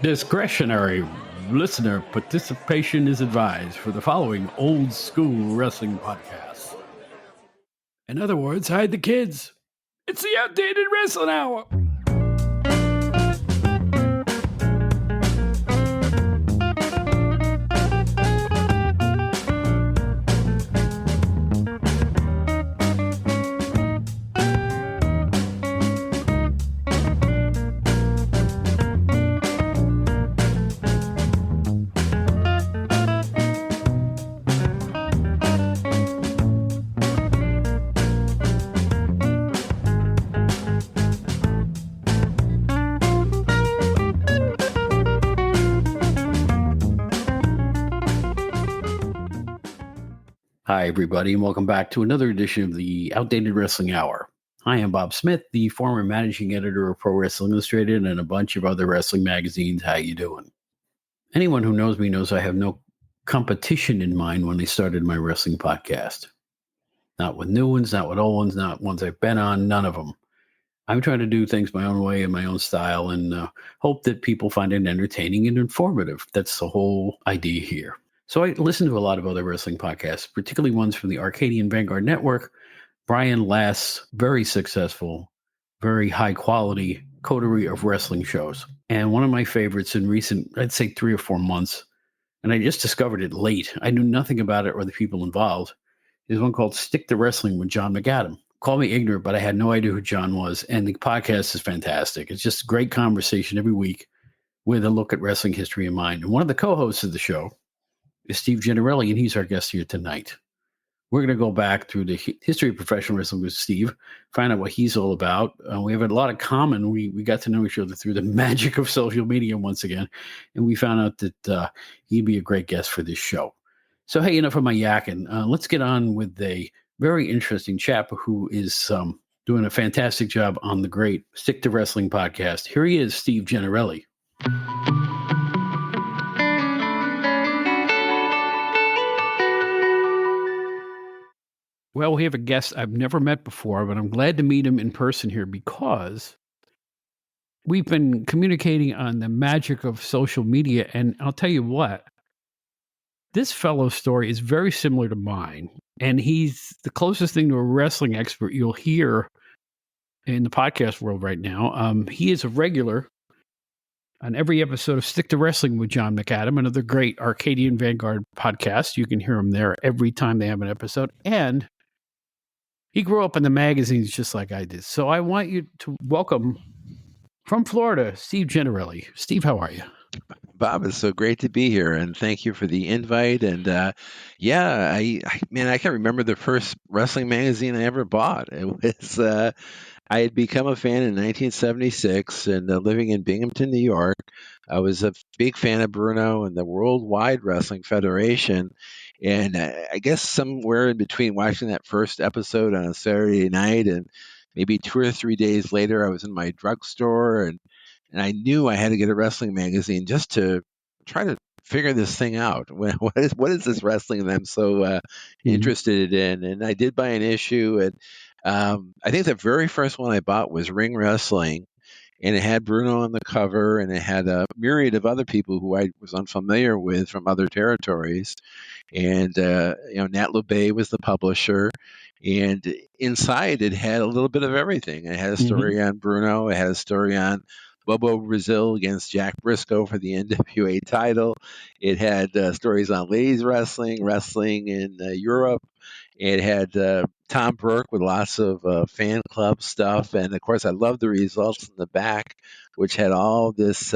Discretionary listener participation is advised for the following old school wrestling podcasts. In other words, hide the kids. It's the Outdated Wrestling Hour. Hi, everybody, and welcome back to another edition of the Outdated Wrestling Hour. I am Bob Smith, the former managing editor of Pro Wrestling Illustrated and a bunch of other wrestling magazines. How you doing? Anyone who knows me knows I have no competition in mind when I started my wrestling podcast. Not with new ones, not with old ones, not ones I've been on, none of them. I'm trying to do things my own way in my own style and hope that people find it entertaining and informative. That's the whole idea here. So I listen to a lot of other wrestling podcasts, particularly ones from the Arcadian Vanguard Network. Brian Last's very successful, very high quality coterie of wrestling shows. And one of my favorites in recent, I'd say 3 or 4 months, and I just discovered it late. I knew nothing about it or the people involved, is one called Stick to Wrestling with John McAdam. Call me ignorant, but I had no idea who John was. And the podcast is fantastic. It's just great conversation every week with a look at wrestling history in mind. And one of the co-hosts of the show is Steve Gennarelli, and he's our guest here tonight. We're going to go back through the history of professional wrestling with Steve, find out what he's all about. We have a lot of common. We got to know each other through the magic of social media once again, and we found out that he'd be a great guest for this show. So, hey, enough of my yakking. Let's get on with a very interesting chap who is doing a fantastic job on the great Stick to Wrestling podcast. Here he is, Steve Gennarelli. Well, we have a guest I've never met before, but I'm glad to meet him in person here because we've been communicating on the magic of social media. And I'll tell you what, this fellow's story is very similar to mine. And he's the closest thing to a wrestling expert you'll hear in the podcast world right now. He is a regular on every episode of Stick to Wrestling with John McAdam, another great Arcadian Vanguard podcast. You can hear him there every time they have an episode. And he grew up in the magazines just like I did. So I want you to welcome from Florida, Steve Gennarelli. Steve, how are you? Bob, it's so great to be here, and thank you for the invite. And I can't remember the first wrestling magazine I ever bought. It was I had become a fan in 1976 and living in Binghamton, New York. I was a big fan of Bruno and the Worldwide Wrestling Federation. And I guess somewhere in between watching that first episode on a Saturday night and maybe 2 or 3 days later, I was in my drugstore and I knew I had to get a wrestling magazine just to try to figure this thing out. What is this wrestling that I'm so interested in? And I did buy an issue, and I think the very first one I bought was Ring Wrestling, and it had Bruno on the cover, and it had a myriad of other people who I was unfamiliar with from other territories. And Nat LeBay was the publisher, and inside it had a little bit of everything. It had a story on Bruno, it had a story on Bobo Brazil against Jack Briscoe for the NWA title. It had stories on ladies wrestling in Europe. It had Tom Burke with lots of fan club stuff. And, of course, I love the results in the back, which had all this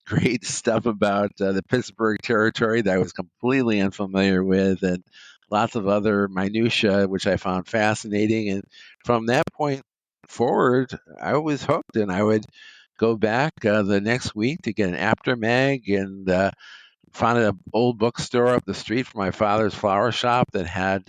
great stuff about the Pittsburgh territory that I was completely unfamiliar with, and lots of other minutia, which I found fascinating. And from that point forward, I was hooked, and I would go back the next week to get an After Mag, and found an old bookstore up the street from my father's flower shop that had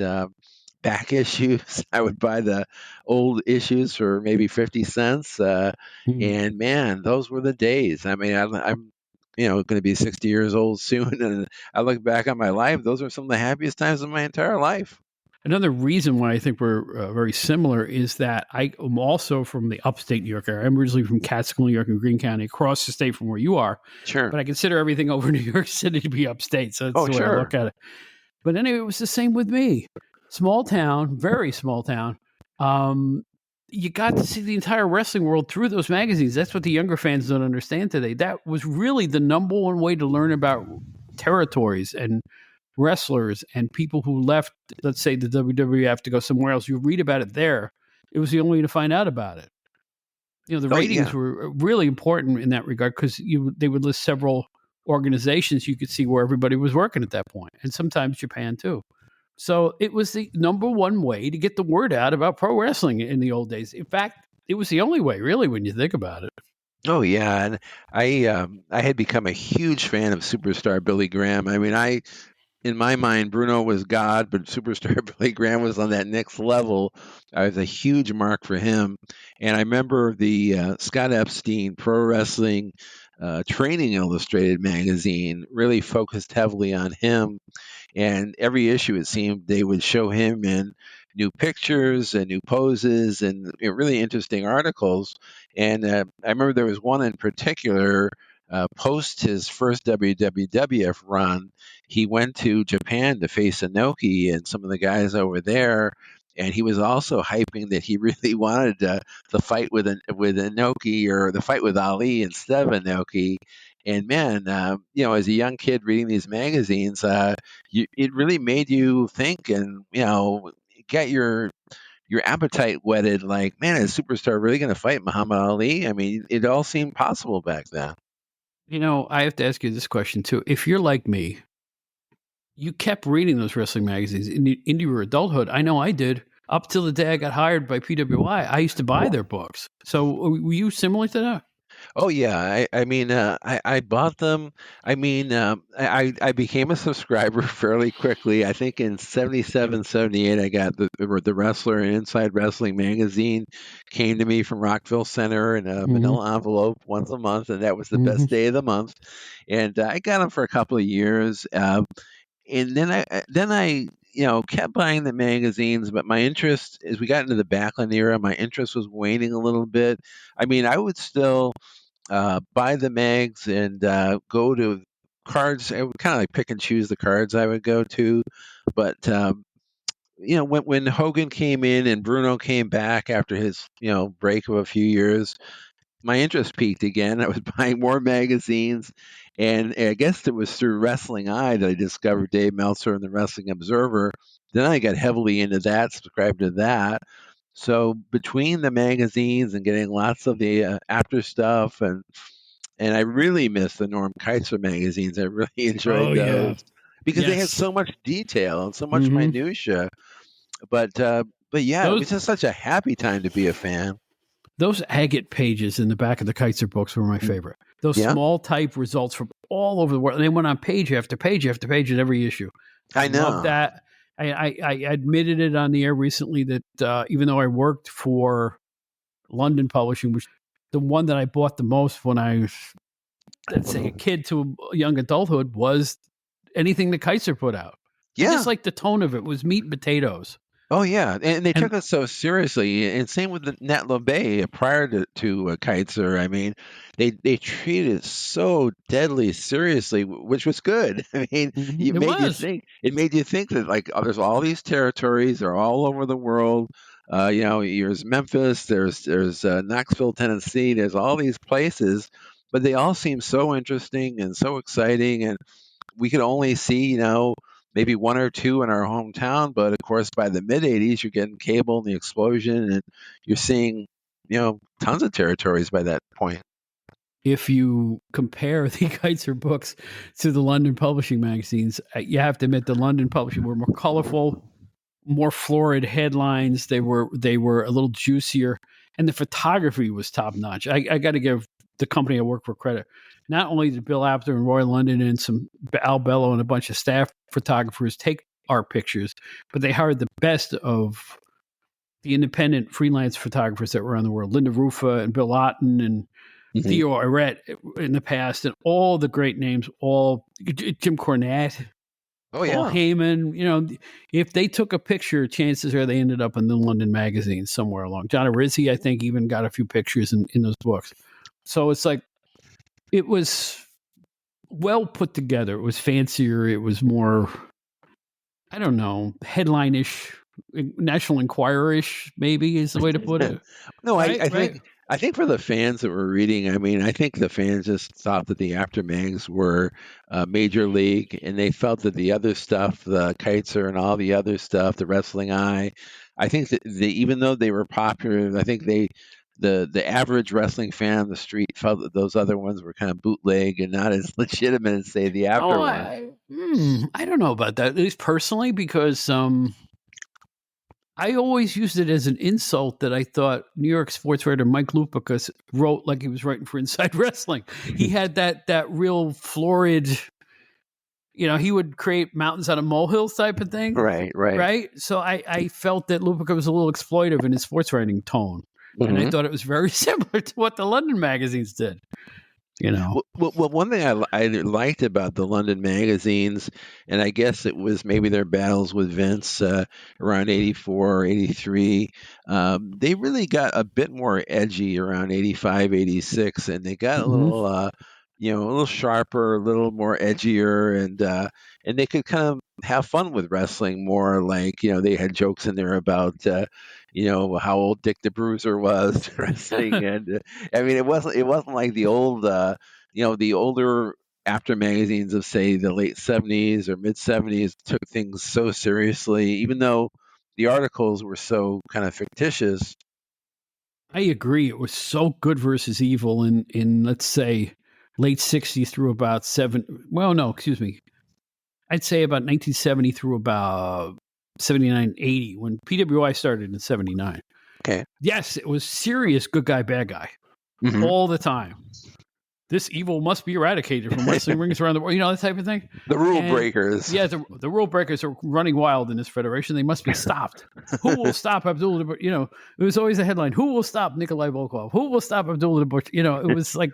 back issues. I would buy the old issues for maybe 50 cents. And man, those were the days. I mean, I'm going to be 60 years old soon. And I look back on my life. Those are some of the happiest times of my entire life. Another reason why I think we're very similar is that I am also from the upstate New York area. I'm originally from Catskill, New York, and Greene County, across the state from where you are. Sure. But I consider everything over New York City to be upstate, so that's Oh, the way I sure. look at it. But anyway, it was the same with me. Small town, very small town. You got to see the entire wrestling world through those magazines. That's what the younger fans don't understand today. That was really the number one way to learn about territories and wrestlers and people who left, let's say, the WWF to go somewhere else. You read about it there. It was the only way to find out about it. The Oh, ratings yeah. were really important in that regard because they would list several organizations. You could see where everybody was working at that point, and sometimes Japan too. So it was the number one way to get the word out about pro wrestling in the old days. In fact, it was the only way, really, when you think about it. Oh, yeah. And I had become a huge fan of superstar Billy Graham. I mean, in my mind, Bruno was God, but Superstar Billy Graham was on that next level. I was a huge mark for him. And I remember the Scott Epstein Pro Wrestling Training Illustrated magazine really focused heavily on him. And every issue, it seemed, they would show him in new pictures and new poses and really interesting articles. And I remember there was one in particular. Post his first WWF run, he went to Japan to face Inoki and some of the guys over there. And he was also hyping that he really wanted the fight with Inoki, or the fight with Ali instead of Inoki. And man, as a young kid reading these magazines, it really made you think, and get your appetite whetted. Like, man, is Superstar really going to fight Muhammad Ali? I mean, it all seemed possible back then. I have to ask you this question too. If you're like me, you kept reading those wrestling magazines into your adulthood. I know I did. Up till the day I got hired by PWI, I used to buy their books. So were you similar to that? Oh yeah, I mean, I bought them. I mean, I became a subscriber fairly quickly. I think in 77, 78, I got the Wrestler and Inside Wrestling magazine came to me from Rockville Center in a Mm-hmm. manila envelope once a month, and that was the Mm-hmm. best day of the month. And I got them for a couple of years, and then I kept buying the magazines, but my interest, as we got into the Backlund era, my interest was waning a little bit. I mean, I would still buy the mags and go to cards. I would kind of like pick and choose the cards I would go to. But when Hogan came in and Bruno came back after his break of a few years, my interest peaked again. I was buying more magazines, and I guess it was through Wrestling Eye that I discovered Dave Meltzer and the Wrestling Observer. Then I got heavily into that, subscribed to that. So between the magazines and getting lots of the after stuff, and I really miss the Norm Keizer magazines. I really Oh enjoyed yeah. those because they had Yes. so much detail and so much Mm-hmm. minutia. But yeah, it was Those just such a happy time to be a fan. those agate pages in the back of the Kaiser books were my Mm. favorite. Those Yeah, small type results from all over the world. And they went on page after page after page in every issue. I I love know. that. I admitted it on the air recently that even though I worked for London Publishing, which the one that I bought the most when I was, let's say, a kid to young adulthood, was anything that Kaiser put out. I just Yeah. like the tone of it. It was meat and potatoes. Oh yeah, and they And took us so seriously, and same with the Nat LeBay prior to Kaiser. I mean, they treated it so deadly seriously, which was good. I mean, it was. it made you think that, like, there's all these territories, they're all over the world. There's Memphis, there's Knoxville, Tennessee, there's all these places, but they all seem so interesting and so exciting, and we could only see, maybe one or two in our hometown. But of course, by the mid 80s, you're getting cable and the explosion, and you're seeing, tons of territories by that point. If you compare the Kaiser books to the London publishing magazines, you have to admit the London publishing were more colorful, more florid headlines. They were a little juicier, and the photography was top notch. I got to give the company I work for credit. Not only did Bill Apter and Roy London and some Al Bello and a bunch of staff photographers take our pictures, but they hired the best of the independent freelance photographers that were around the world. Linda Rufa and Bill Otten and Hmm. Theo Arret in the past, and all the great names, all Jim Cornette. Oh Paul yeah. Heyman. If they took a picture, chances are they ended up in the London magazine somewhere along. John Arizzi, I think, even got a few pictures in those books. So it's like it was well put together. It was fancier. It was more, I don't know, headline-ish, National Enquirer-ish, maybe is the way to put it. No, Right? Right? I think for the fans that were reading, I mean, I think the fans just thought that the aftermags were major league, and they felt that the other stuff, the Kaiser and all the other stuff, the Wrestling Eye, I think that even though they were popular, I think the average wrestling fan on the street felt that those other ones were kind of bootleg and not as legitimate as say the after Oh, one. I don't know about that, at least personally, because I always used it as an insult that I thought New York sports writer Mike Lupica wrote like he was writing for Inside Wrestling. He had that real florid, he would create mountains out of molehills type of thing. Right, right. Right? So I felt that Lupica was a little exploitive in his sports writing tone. And I thought it was very similar to what the London magazines did. Well, one thing I liked about the London magazines, and I guess it was maybe their battles with Vince around 84 or 83, they really got a bit more edgy around 85, 86, and they got a little, a little sharper, a little more edgier, and they could kind of have fun with wrestling more. Like, they had jokes in there about, how old Dick the Bruiser was wrestling, and I mean, it wasn't like the old, the older after magazines of say the late 70s or mid 70s took things so seriously, even though the articles were so kind of fictitious. I agree. It was so good versus evil in let's say late 60s through about I'd say about 1970 through about 79, 80 when PWI started in 79. Okay. Yes, it was serious good guy, bad guy all the time. This evil must be eradicated from wrestling rings around the world, that type of thing. The rule breakers. Yeah, the rule breakers are running wild in this federation. They must be stopped. Who will stop Abdullah? It was always a headline. Who will stop Nikolai Volkov? Who will stop Abdullah Bush? It was like,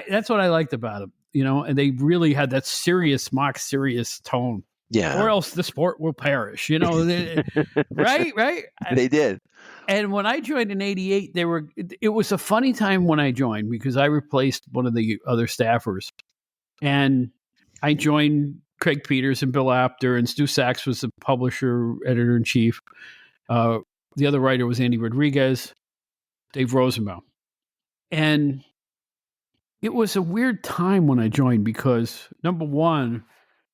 that's what I liked about him. And they really had that serious, mock serious tone. Yeah. Or else the sport will perish. Right. They did. And when I joined in 88, it was a funny time when I joined because I replaced one of the other staffers. And I joined Craig Peters and Bill Apter, and Stu Sachs was the publisher, editor-in-chief. The other writer was Andy Rodriguez, Dave Rosenbaum. And it was a weird time when I joined because, number one,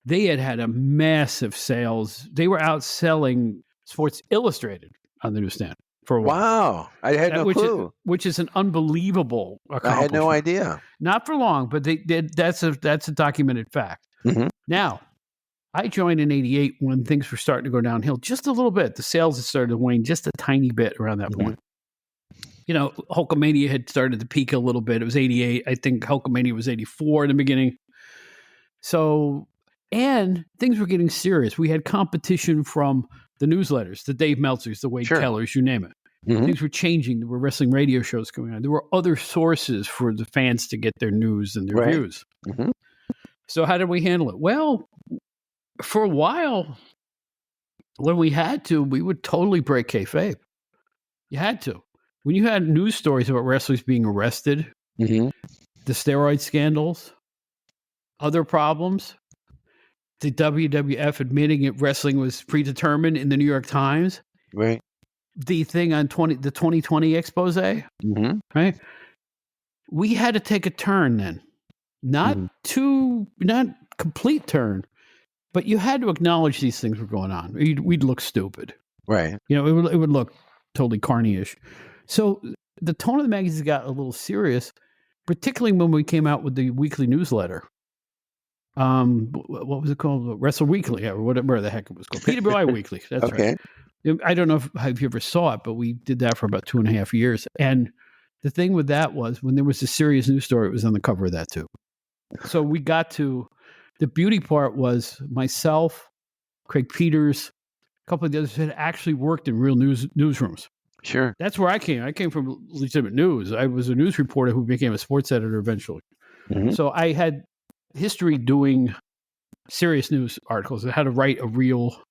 they had a massive sales. They were outselling Sports Illustrated on the newsstand for a while. Wow. I had no clue. Which is an unbelievable accomplishment. I had no idea. Not for long, but they did. That's a documented fact. Now, I joined in 88 when things were starting to go downhill just a little bit. The sales had started to wane just a tiny bit around that point. Hulkamania had started to peak a little bit. It was 88. I think Hulkamania was 84 in the beginning. So, and things were getting serious. We had competition from the newsletters, the Dave Meltzers, the Wade Kellers, you name it. Things were changing. There were wrestling radio shows going on. There were other sources for the fans to get their news and their views. So how did we handle it? Well, for a while, when we had to, we would totally break kayfabe. You had to. When you had news stories about wrestlers being arrested, the steroid scandals, other problems, the WWF admitting it wrestling was predetermined in the New York Times, right? The thing on the 2020 expose, right? We had to take a turn then, not complete turn, but you had to acknowledge these things were going on. We'd look stupid, right? It would look totally carny-ish. So the tone of the magazine got a little serious, particularly when we came out with the weekly newsletter. What was it called? Wrestle Weekly, or whatever the heck it was called. PWI Weekly. That's right. I don't know if you ever saw it, but we did that for about 2.5 years. And the thing with that was when there was a serious news story, it was on the cover of that too. So we got to, the beauty part was myself, Craig Peters, a couple of the others had actually worked in real newsrooms. Sure. That's where I came. I came from legitimate news. I was a news reporter who became a sports editor eventually. So I had history doing serious news articles, how to write a real,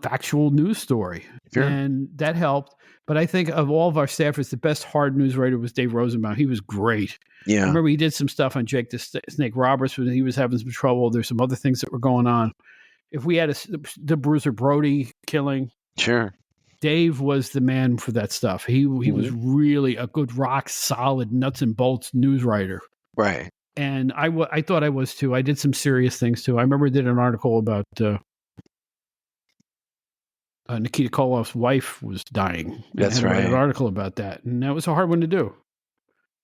factual news story. Sure. And that helped. But I think of all of our staffers, the best hard news writer was Dave Rosenbaum. He was great. Yeah. I remember he did some stuff on Jake the Snake Roberts when he was having some trouble. There's some other things that were going on. If we had the Bruiser Brody killing, Sure. Dave was the man for that stuff. He was really a good, rock solid, nuts and bolts news writer. Right. And I thought I was too. I did some serious things too. I remember I did an article about Nikita Koloff's wife was dying. That's I right. wrote an article about that, and that was a hard one to do.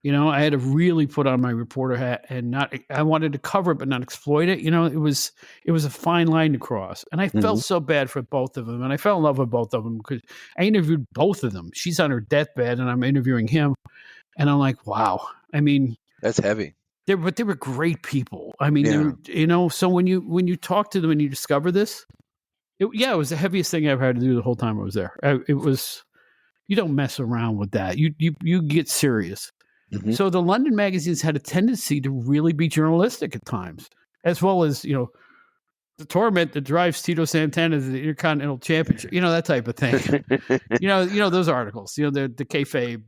I had to really put on my reporter hat and I wanted to cover it, but not exploit it. It was a fine line to cross. And I felt so bad for both of them. And I fell in love with both of them because I interviewed both of them. She's on her deathbed and I'm interviewing him. And I'm like, wow. I mean, that's heavy. They were great people. I mean, so when you talk to them and you discover this, it was the heaviest thing I ever had to do the whole time I was there. It was, you don't mess around with that. You get serious. So the London magazines had a tendency to really be journalistic at times, as well as, the torment that drives Tito Santana to the Intercontinental Championship, that type of thing. Those articles, the kayfabe,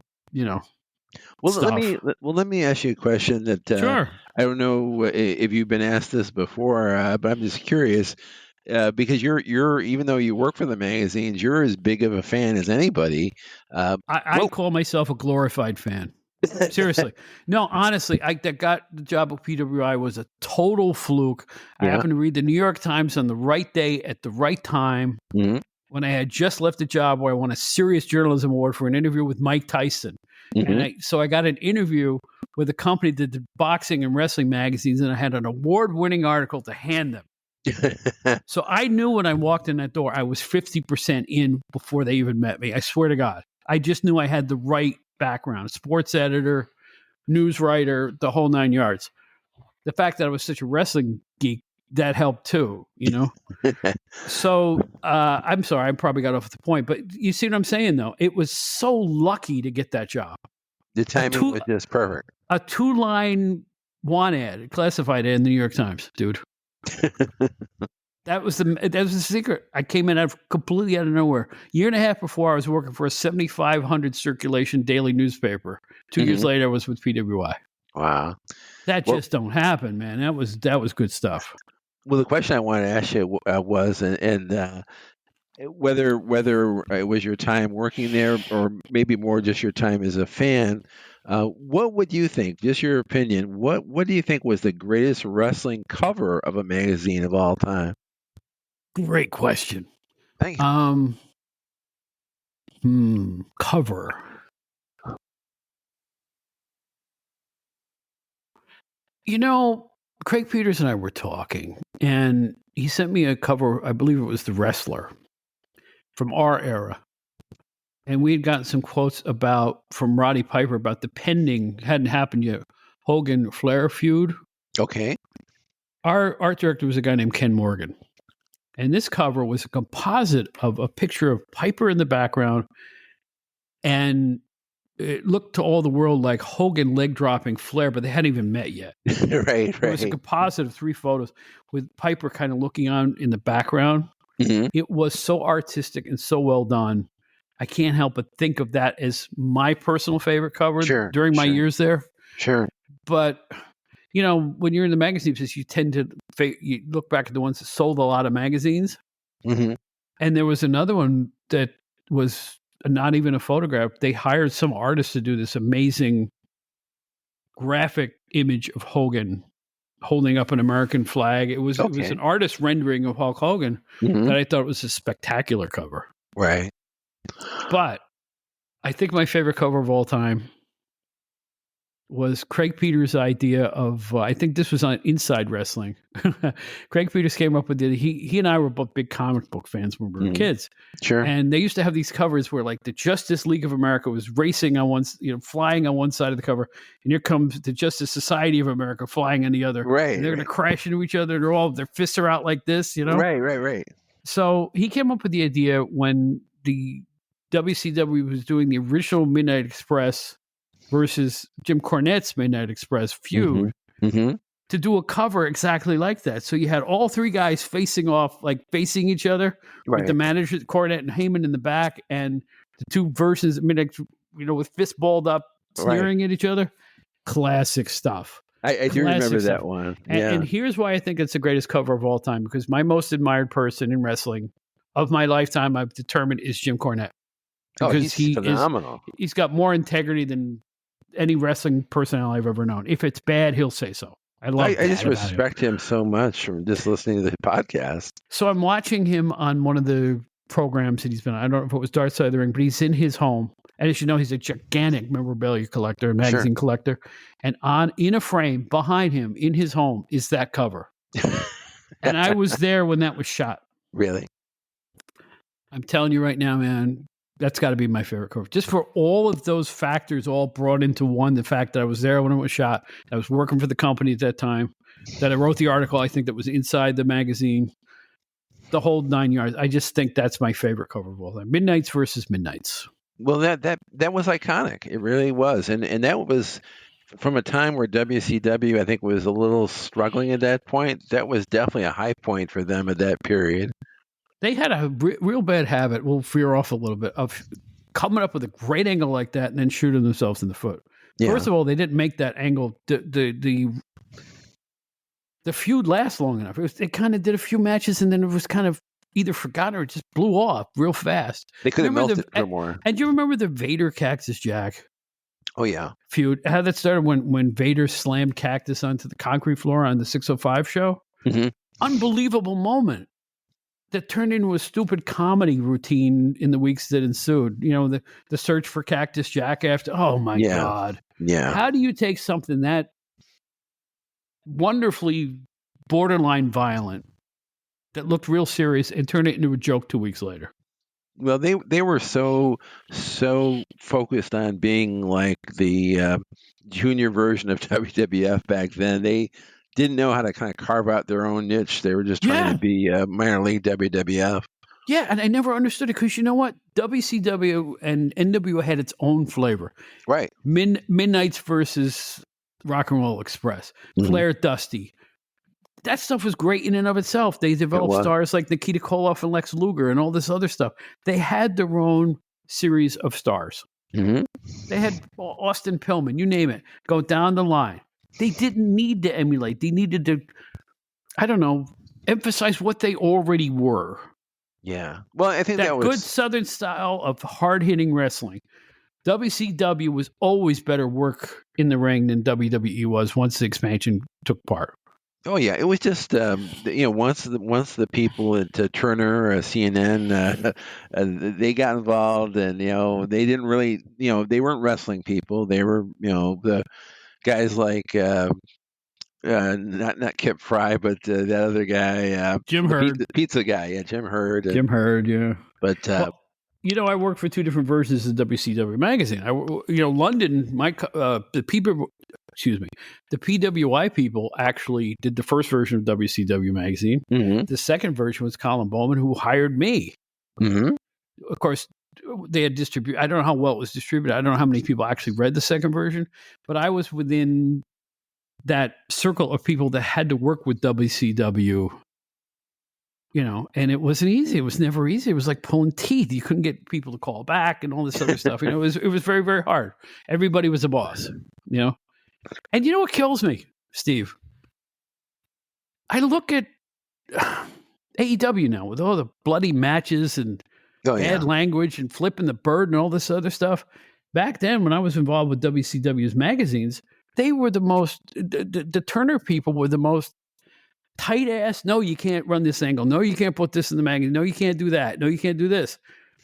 Well, stuff. let me ask you a question that Sure. I don't know if you've been asked this before, but I'm just curious because you're even though you work for the magazines, you're as big of a fan as anybody. I call myself a glorified fan. Seriously. No, honestly, that got the job at PWI was a total fluke. I happened to read the New York Times on the right day at the right time when I had just left the job where I won a serious journalism award for an interview with Mike Tyson. And so I got an interview with a company that did boxing and wrestling magazines, and I had an award-winning article to hand them. So I knew when I walked in that door, I was 50% in before they even met me. I swear to God. I just knew I had the right background, sports editor, news writer, the whole 9 yards. The fact that I was such a wrestling geek, that helped too, So I'm sorry, I probably got off the point, but you see what I'm saying though? It was so lucky to get that job. The timing was just perfect. A 2-line want ad, classified ad in the New York Times, dude. That was the secret. I came in completely out of nowhere. Year and a half before, I was working for a 7,500 circulation daily newspaper. 2 years later, I was with PWI. Wow, that just don't happen, man. That was good stuff. Well, the question I wanted to ask you was, whether it was your time working there, or maybe more just your time as a fan. What would you think? Just your opinion. What do you think was the greatest wrestling cover of a magazine of all time? Great question. Thank you. Cover. Craig Peters and I were talking, and he sent me a cover. I believe it was The Wrestler from our era. And we had gotten some quotes from Roddy Piper about the pending, hadn't happened yet, Hogan-Flair feud. Okay. Our art director was a guy named Ken Morgan. And this cover was a composite of a picture of Piper in the background, and it looked to all the world like Hogan leg dropping Flair, but they hadn't even met yet. Right. It was a composite of 3 photos with Piper kind of looking on in the background. It was so artistic and so well done. I can't help but think of that as my personal favorite cover during my years there. Sure. But, when you're in the magazine business, you tend to you look back at the ones that sold a lot of magazines. And there was another one that was not even a photograph. They hired some artist to do this amazing graphic image of Hogan holding up an American flag. It was an artist rendering of Hulk Hogan that I thought was a spectacular cover. Right. But I think my favorite cover of all time was Craig Peters' idea of, I think this was on Inside Wrestling. Craig Peters came up with it. He and I were both big comic book fans when we were kids. Sure. And they used to have these covers where like the Justice League of America was racing on flying on one side of the cover. And here comes the Justice Society of America flying on the other. Right. And they're going to crash into each other. Their fists are out like this, Right. So he came up with the idea when the WCW was doing the original Midnight Express versus Jim Cornette's Midnight Express feud to to do a cover exactly like that. So you had all three guys facing off, like facing each other, with the managers, Cornette and Heyman in the back, and the two versions, with fists balled up, sneering at each other. Classic stuff. I do remember that one. Yeah. And here's why I think it's the greatest cover of all time, because my most admired person in wrestling of my lifetime, I've determined, is Jim Cornette. Because he's phenomenal. He's got more integrity than any wrestling personnel I've ever known. If it's bad, he'll say so. I just respect him so much from just listening to the podcast. So I'm watching him on one of the programs that he's been on. I don't know if it was Dark Side of the Ring, but he's in his home. And as you know, he's a gigantic memorabilia collector, magazine collector. And in a frame behind him in his home is that cover. And I was there when that was shot. Really? I'm telling you right now, man, that's got to be my favorite cover. Just for all of those factors all brought into one. The fact that I was there when it was shot. I was working for the company at that time. That I wrote the article, I think, that was inside the magazine. The whole 9 yards. I just think that's my favorite cover of all time. Midnights versus Midnights. Well, that was iconic. It really was. And that was from a time where WCW, I think, was a little struggling at that point. That was definitely a high point for them at that period. They had a real bad habit, we'll veer off a little bit, of coming up with a great angle like that and then shooting themselves in the foot. Yeah. First of all, they didn't make that angle, the feud last long enough. They kind of did a few matches and then it was kind of either forgotten or it just blew off real fast. They could have melted for more. And do you remember the Vader Cactus Jack? Oh, yeah. Feud? How that started when Vader slammed Cactus onto the concrete floor on the 605 show? Mm-hmm. Unbelievable moment. That turned into a stupid comedy routine in the weeks that ensued. The search for Cactus Jack after. Oh my God! Yeah. How do you take something that wonderfully borderline violent, that looked real serious, and turn it into a joke 2 weeks later? Well, they were so focused on being like the junior version of WWF back then. They didn't know how to kind of carve out their own niche. They were just trying to be minor league WWF. Yeah, and I never understood it because you know what? WCW and NWO had its own flavor. Right. Midnights versus Rock and Roll Express. Flair Dusty. That stuff was great in and of itself. They developed stars like Nikita Koloff and Lex Luger and all this other stuff. They had their own series of stars. Mm-hmm. They had Austin Pillman, you name it. Go down the line. They didn't need to emulate. They needed to, emphasize what they already were. Yeah. Well, I think that was good Southern style of hard-hitting wrestling. WCW was always better work in the ring than WWE was once the expansion took part. Oh yeah, it was just once the people at Turner, CNN, they got involved, and they didn't really, they weren't wrestling people. They were the guys like not Kip Fry, but that other guy, Jim Herd, the pizza guy, Jim Herd. Jim Herd, yeah. But I worked for two different versions of WCW magazine. London, the PWI people actually did the first version of WCW magazine. Mm-hmm. The second version was Colin Bowman, who hired me. Mm-hmm. Of course, they had distributed. I don't know how well it was distributed. I don't know how many people actually read the second version, but I was within that circle of people that had to work with WCW. And it wasn't easy. It was never easy. It was like pulling teeth. You couldn't get people to call back and all this other stuff. It was very, very hard. Everybody was a boss. And you know what kills me, Steve? I look at AEW now with all the bloody matches and bad language and flipping the bird and all this other stuff. Back then, when I was involved with WCW's magazines, they were the Turner people were the most tight ass. No, you can't run this angle. No, you can't put this in the magazine. No, you can't do that. No, you can't do this.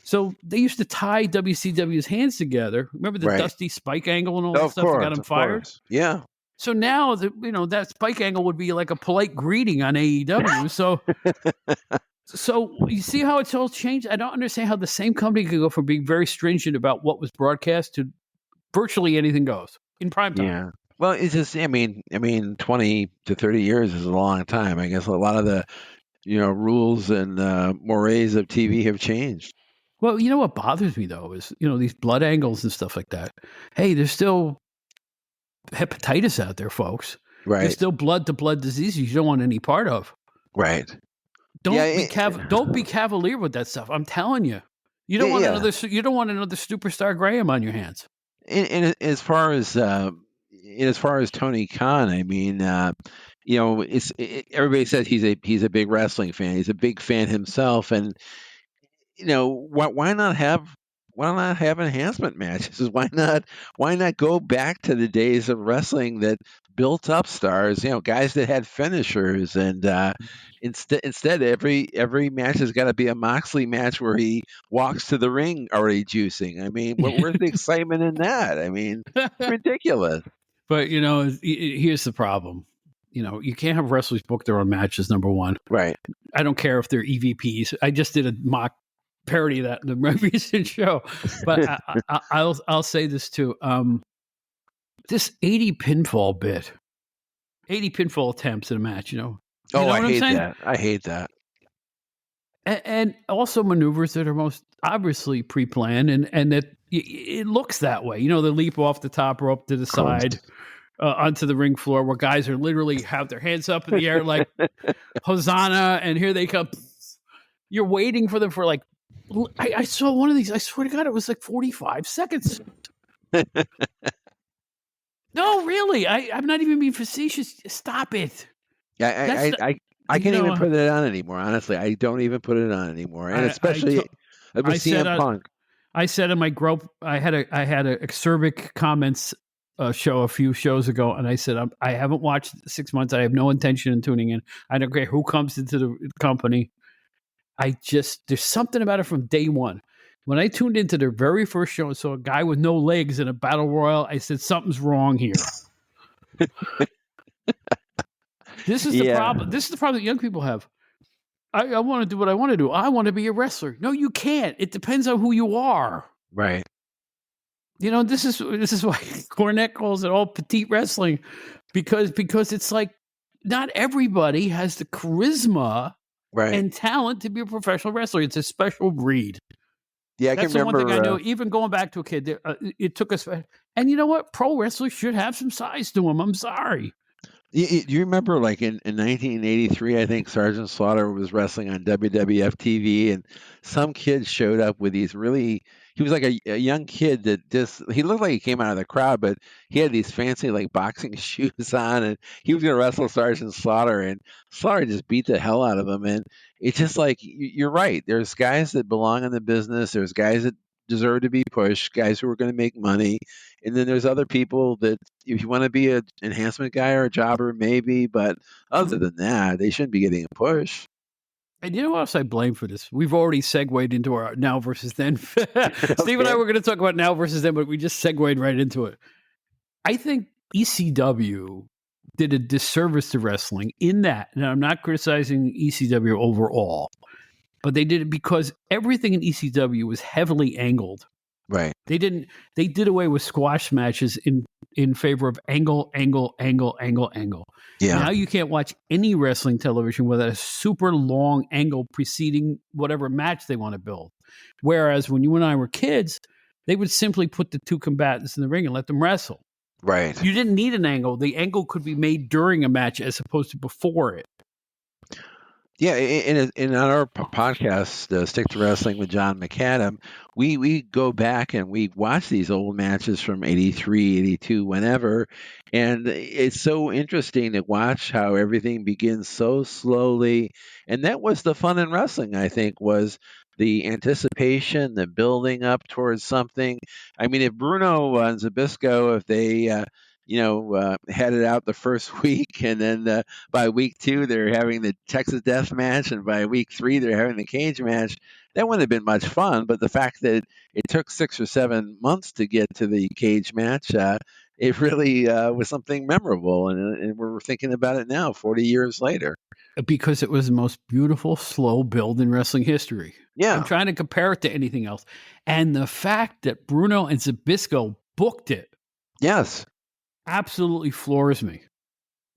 So they used to tie WCW's hands together. Remember the Dusty Spike angle and all that stuff that got him fired? Yeah. So now that Spike angle would be like a polite greeting on AEW. So you see how it's all changed? I don't understand how the same company could go from being very stringent about what was broadcast to virtually anything goes in prime time. Yeah. Well, it's just, 20 to 30 years is a long time. I guess a lot of the, rules and mores of TV have changed. Well, what bothers me, though, is, these blood angles and stuff like that. Hey, there's still hepatitis out there, folks. Right. There's still blood-to-blood diseases you don't want any part of. Right. Don't be cavalier with that stuff. I'm telling you. You don't want another superstar Graham on your hands. And as far as Tony Khan, I mean, everybody says he's a big wrestling fan. He's a big fan himself, and why not have enhancement matches? Why not go back to the days of wrestling that built up stars? Guys that had finishers, and instead every match has got to be a Moxley match where he walks to the ring already juicing. I mean, where's the excitement in that? I mean, ridiculous. But here's the problem. You can't have wrestlers book their own matches. Number one, right? I don't care if they're EVPs. I just did a mock parody of that in the recent show, but I'll say this too. This 80 pinfall bit, 80 pinfall attempts in a match. I hate that. And also maneuvers that are most obviously pre-planned, and that it looks that way. The leap off the top rope to the side onto the ring floor, where guys are literally have their hands up in the air like Hosanna, and here they come. You're waiting for them for like. I saw one of these. I swear to God, it was like 45 seconds. No, really. I'm not even being facetious. Stop it. Yeah, I can't even put it on anymore. Honestly, I don't even put it on anymore, and especially with CM Punk. I said in my group, I had a acerbic comments show a few shows ago, and I said I haven't watched 6 months. I have no intention in tuning in. I don't care who comes into the company. There's something about it from day one. When I tuned into their very first show and saw a guy with no legs in a battle royal, I said, something's wrong here. This is the problem. This is the problem that young people have. I want to do what I want to do. I want to be a wrestler. No, you can't. It depends on who you are. Right. This is why Cornette calls it all petite wrestling, because it's like not everybody has the charisma and talent to be a professional wrestler. It's a special breed. Yeah, that's the one thing I know. Even going back to a kid, it took us. And you know what? Pro wrestlers should have some size to them. I'm sorry. You remember, like in 1983, I think Sergeant Slaughter was wrestling on WWF TV, and some kid showed up with these really. He was like a young kid that he looked like he came out of the crowd, but he had these fancy like boxing shoes on, and he was going to wrestle Sergeant Slaughter, and Slaughter just beat the hell out of him. And it's just like you're right. There's guys that belong in the business. There's guys that deserve to be pushed, guys who are going to make money. And then there's other people that if you want to be an enhancement guy or a jobber, maybe, but other than that, they shouldn't be getting a push. And you know what else I blame for this? We've already segued into our now versus then. Steve and I were going to talk about now versus then, but we just segued right into it. I think ECW did a disservice to wrestling in that, and I'm not criticizing ECW overall, but they did it because everything in ECW was heavily angled. Right. They did away with squash matches in favor of angle. Yeah. Now you can't watch any wrestling television without a super long angle preceding whatever match they want to build. Whereas when you and I were kids, they would simply put the two combatants in the ring and let them wrestle. Right. You didn't need an angle. The angle could be made during a match as opposed to before it. Yeah, in our podcast, Stick to Wrestling with John McAdam, we go back and we watch these old matches from 83, 82, whenever, and it's so interesting to watch how everything begins so slowly, and that was the fun in wrestling, I think, was the anticipation, the building up towards something. I mean, if Bruno and Zbyszko, if they had it out the first week, and then by week 2 they're having the Texas Death Match, and by week 3 they're having the cage match, that wouldn't have been much fun. But the fact that it took 6 or 7 months to get to the cage match, it really was something memorable, and we're thinking about it now, 40 years later. Because it was the most beautiful, slow build in wrestling history. Yeah. I'm trying to compare it to anything else. And the fact that Bruno and Zbyszko booked it. Yes. Absolutely floors me.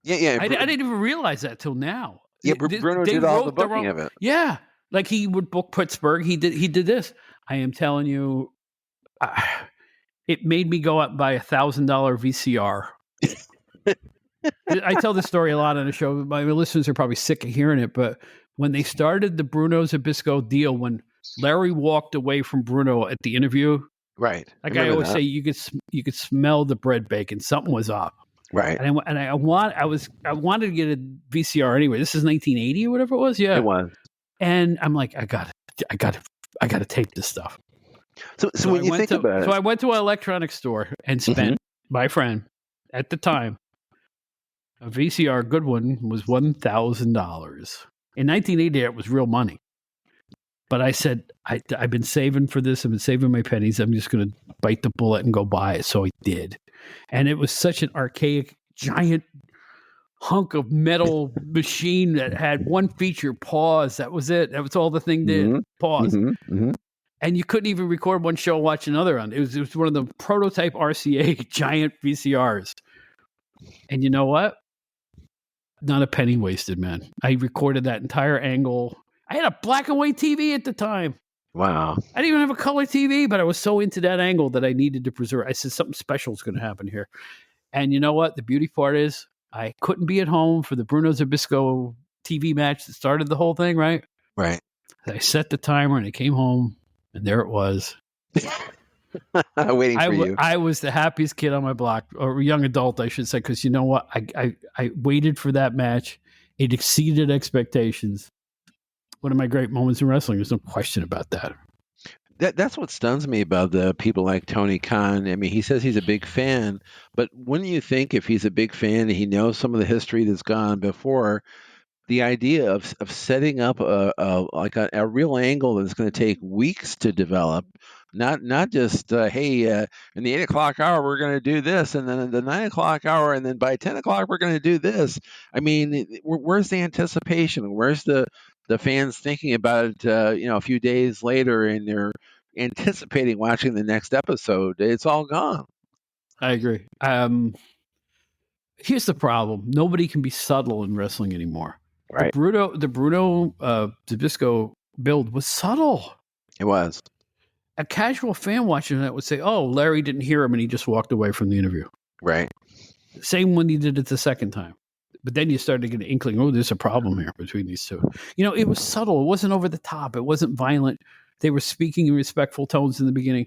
Yeah. I didn't even realize that till now. Yeah, Bruno did all the booking of it. Yeah. Like he would book Pittsburgh. He did this. I am telling you, it made me go up by $1,000 VCR. I tell this story a lot on the show. My listeners are probably sick of hearing it, but when they started the Bruno Zbyszko deal, when Larry walked away from Bruno at the interview, Right. like I always say, you could smell the bread baking. Something was up. Right. And I wanted to get a VCR anyway. This is 1980 or whatever it was. Yeah. It was. And I'm like, I got to tape this stuff. So when you think about it. So I went to an electronics store and spent, my friend, at the time, a VCR, good one, was $1,000. In 1980, it was real money. But I said, I've been saving for this. I've been saving my pennies. I'm just going to bite the bullet and go buy it. So I did. And it was such an archaic, giant hunk of metal machine that had one feature, pause. That was it. That was all the thing did. Pause. And you couldn't even record one show, watch another on. It was one of the prototype RCA giant VCRs. And you know what? Not a penny wasted, man. I recorded that entire angle. I had a black and white TV at the time. Wow. I didn't even have a color TV, but I was so into that angle that I needed to preserve. I said, something special is going to happen here. And you know what? The beauty part is I couldn't be at home for the Bruno Zbyszko TV match that started the whole thing, right? Right. I set the timer and I came home and there it was. Waiting for you. I was the happiest kid on my block, or young adult, I should say, because you know what? I waited for that match. It exceeded expectations. One of my great moments in wrestling. There's no question about that. That's what stuns me about the people like Tony Khan. I mean, he says he's a big fan, but wouldn't you think if he's a big fan, he knows some of the history that's gone before, the idea of setting up a real angle that's going to take weeks to develop, not just hey, in the 8 o'clock hour we're going to do this, and then in the 9 o'clock hour, and then by 10 o'clock we're going to do this. I mean, where's the anticipation? Where's the fans thinking about it? A few days later, and they're anticipating watching the next episode. It's all gone. I agree. Here's the problem: nobody can be subtle in wrestling anymore. Right. The Bruno Zbyszko build was subtle. It was. A casual fan watching that would say, "Oh, Larry didn't hear him and he just walked away from the interview." Right. Same when he did it the second time. But then you started to get an inkling, oh, there's a problem here between these two. You know, it was subtle. It wasn't over the top. It wasn't violent. They were speaking in respectful tones in the beginning.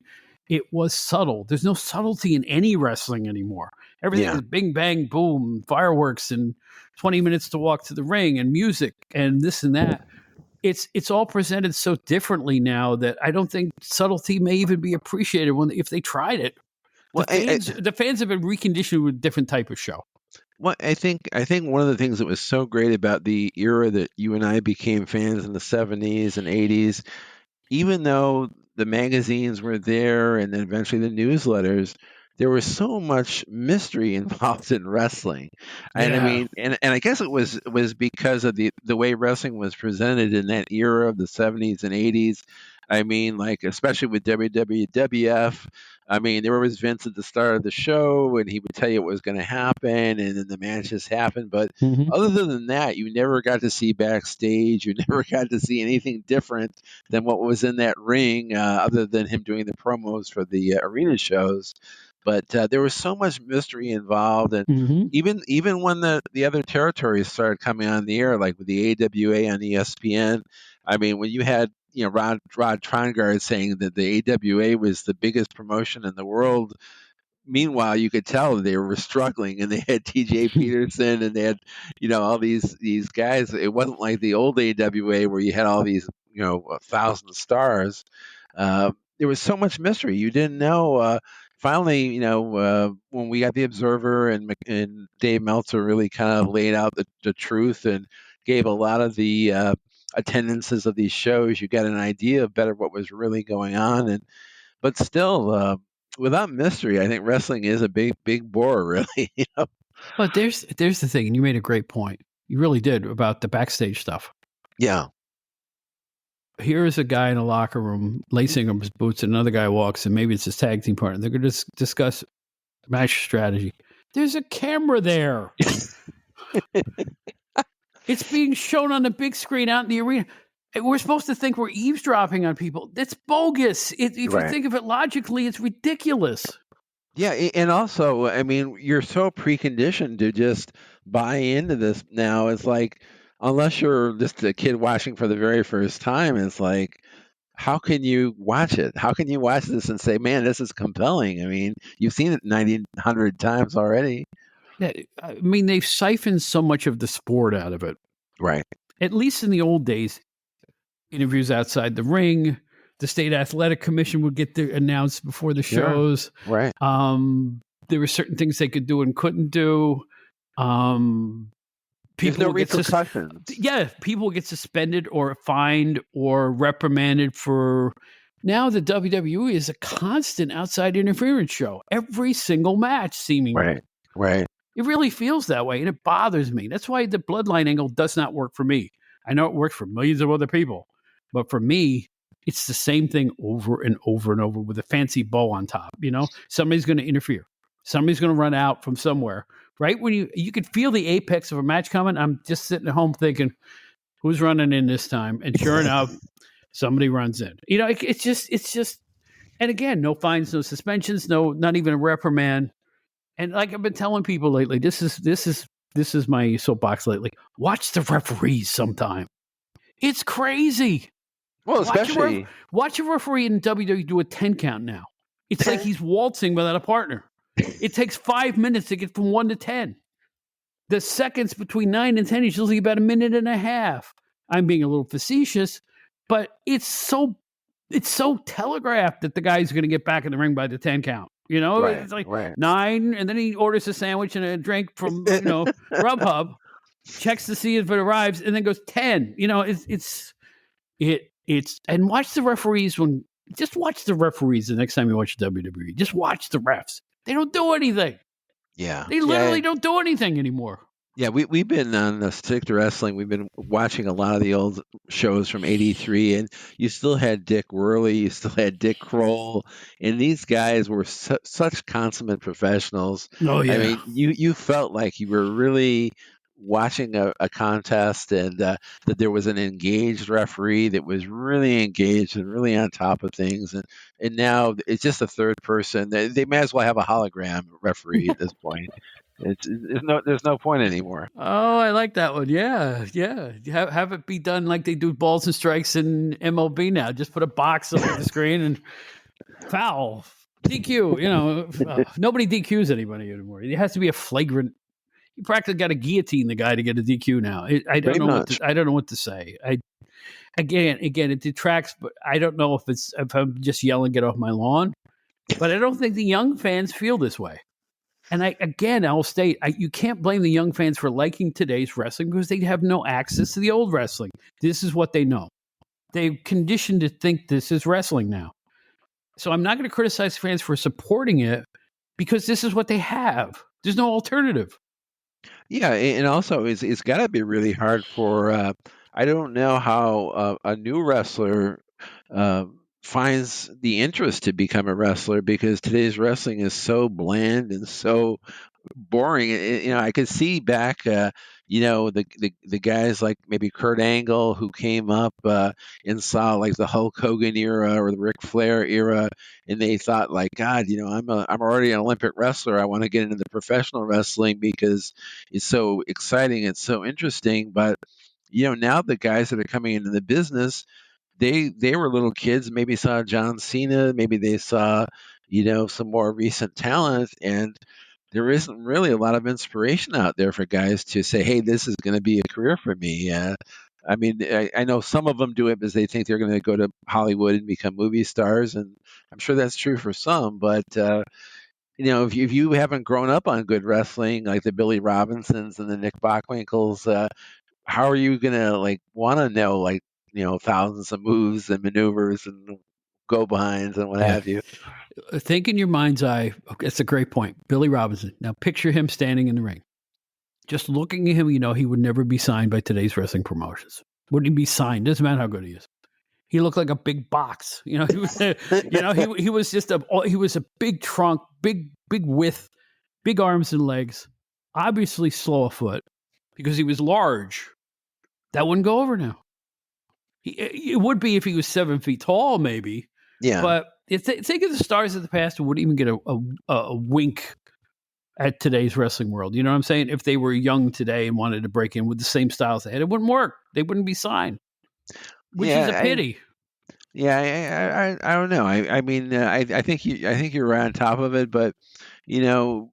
It was subtle. There's no subtlety in any wrestling anymore. Everything is bing, bang, boom, fireworks, and 20 minutes to walk to the ring, and music, and this and that. It's all presented so differently now that I don't think subtlety may even be appreciated if they tried it. The fans have been reconditioned with a different type of show. Well, I think one of the things that was so great about the era that you and I became fans in the 70s and 80s, even though the magazines were there and then eventually the newsletters, there was so much mystery involved in wrestling. And I mean, and I guess it was because of the way wrestling was presented in that era of the 70s and 80s. I mean, like, especially with WWF, I mean, there was Vince at the start of the show, and he would tell you what was going to happen, and then the matches happened. But other than that, you never got to see backstage. You never got to see anything different than what was in that ring, other than him doing the promos for the arena shows. But there was so much mystery involved, and even when the other territories started coming on the air, like with the AWA on ESPN, I mean, when you had Rod Trongard saying that the AWA was the biggest promotion in the world. Meanwhile, you could tell they were struggling, and they had TJ Peterson, and they had all these guys. It wasn't like the old AWA where you had all these 1,000 stars. There was so much mystery. You didn't know. Finally, when we got the Observer and Dave Meltzer really kind of laid out the truth and gave a lot of the attendances of these shows, you got an idea of better what was really going on. But still, without mystery, I think wrestling is a big bore, really. But there's the thing, and you made a great point. You really did, about the backstage stuff. Yeah. Here's a guy in a locker room lacing up his boots, and another guy walks, and maybe it's his tag team partner. They're going to discuss match strategy. There's a camera there. It's being shown on the big screen out in the arena. We're supposed to think we're eavesdropping on people. That's bogus. If you think of it logically, it's ridiculous. Yeah, and also, I mean, you're so preconditioned to just buy into this now. It's like, unless you're just a kid watching for the very first time, it's like, how can you watch it? How can you watch this and say, man, this is compelling? I mean, you've seen it 90, 100 times already. Yeah, I mean, they've siphoned so much of the sport out of it. Right. At least in the old days, interviews outside the ring, the state athletic commission would get announced before the Sure. shows. Right. There were certain things they could do and couldn't do. There's People no would get repercussions. people get suspended or fined or reprimanded for. Now the WWE is a constant outside interference show. Every single match, seemingly. Right. Right. It really feels that way, and it bothers me. That's why the bloodline angle does not work for me. I know it works for millions of other people, but for me, it's the same thing over and over and over with a fancy bow on top. You know, somebody's going to interfere. Somebody's going to run out from somewhere. Right when you could feel the apex of a match coming, I'm just sitting at home thinking, who's running in this time? And sure enough, somebody runs in. You know, it's just. And again, no fines, no suspensions, not even a reprimand. And like I've been telling people lately, this is my soapbox lately. Watch the referees sometime. It's crazy. Well, Watch especially watch a referee in WWE do a 10 count now. It's like he's waltzing without a partner. It takes 5 minutes to get from 1 to 10. The seconds between 9 and 10 is usually about a minute and a half. I'm being a little facetious, but it's so telegraphed that the guy's going to get back in the ring by the 10 count. You know, right. it's like Right. 9, and then he orders a sandwich and a drink from Grubhub, checks to see if it arrives, and then goes 10. You know, it's and watch the referees just watch the referees the next time you watch WWE. Just watch the refs. They don't do anything. Yeah. They literally don't do anything anymore. Yeah, we've been on the Stick to Wrestling. We've been watching a lot of the old shows from '83, and you still had Dick Worley, you still had Dick Kroll, and these guys were such consummate professionals. Oh yeah. I mean, you felt like you were really watching a contest, and that there was an engaged referee that was really engaged and really on top of things. And now it's just a third person. They may as well have a hologram referee at this point. There's no point anymore. Oh, I like that one. Yeah. Have it be done like they do balls and strikes in MLB now. Just put a box up on the screen and foul, DQ. You know, nobody DQs anybody anymore. It has to be a flagrant. You practically got to guillotine the guy to get a DQ now. I don't know. I don't know what to say. Again, it detracts, but I don't know if I'm just yelling, "Get off my lawn." But I don't think the young fans feel this way. And I'll state, you can't blame the young fans for liking today's wrestling because they have no access to the old wrestling. This is what they know. They're conditioned to think this is wrestling now. So I'm not going to criticize fans for supporting it because this is what they have. There's no alternative. Yeah, and also it's got to be really hard for I don't know how a new wrestler finds the interest to become a wrestler because today's wrestling is so bland and so boring. You know, I could see back, the guys like maybe Kurt Angle who came up and saw like the Hulk Hogan era or the Ric Flair era, and they thought like, God, I'm already an Olympic wrestler. I want to get into the professional wrestling because it's so exciting. It's so interesting. But now the guys that are coming into the business, they were little kids, maybe saw John Cena, maybe they saw, some more recent talent, and there isn't really a lot of inspiration out there for guys to say, hey, this is going to be a career for me. I mean, I know some of them do it because they think they're going to go to Hollywood and become movie stars, and I'm sure that's true for some. But if you haven't grown up on good wrestling, like the Billy Robinsons and the Nick Bockwinkel's, how are you going to want to know thousands of moves and maneuvers and go behinds and what have you? Think in your mind's eye. That's a great point. Billy Robinson. Now picture him standing in the ring. Just looking at him, he would never be signed by today's wrestling promotions. Wouldn't he be signed? Doesn't matter how good he is. He looked like a big box. He was, he was just he was a big trunk, big width, big arms and legs. Obviously slow of foot because he was large. That wouldn't go over now. It would be if he was 7 feet tall, maybe. Yeah. But think of the stars of the past who wouldn't even get a wink at today's wrestling world. You know what I'm saying? If they were young today and wanted to break in with the same styles they had, it wouldn't work. They wouldn't be signed, which is a Yeah, pity. I don't know. I mean, I think you're right on top of it, but you know,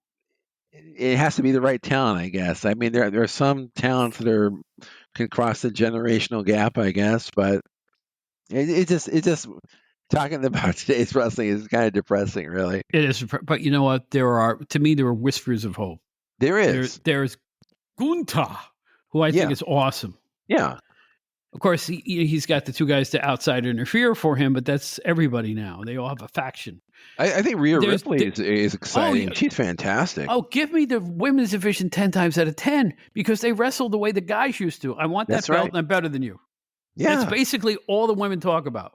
it has to be the right talent, I guess. I mean, there are some talents that can cross the generational gap, I guess, but it just talking about today's wrestling is kind of depressing, really. It is, but you know what? There are whispers of hope. There is. There's Gunta, who I think Yeah. is awesome. Yeah. Of course, he's got the two guys to outside interfere for him, but that's everybody now. They all have a faction. I think Rhea Ripley is exciting. yeah. She's fantastic. Oh, give me the women's division 10 times out of 10 because they wrestle the way the guys used to. I want that That's belt right. and I'm better than you. Yeah. That's basically all the women talk about.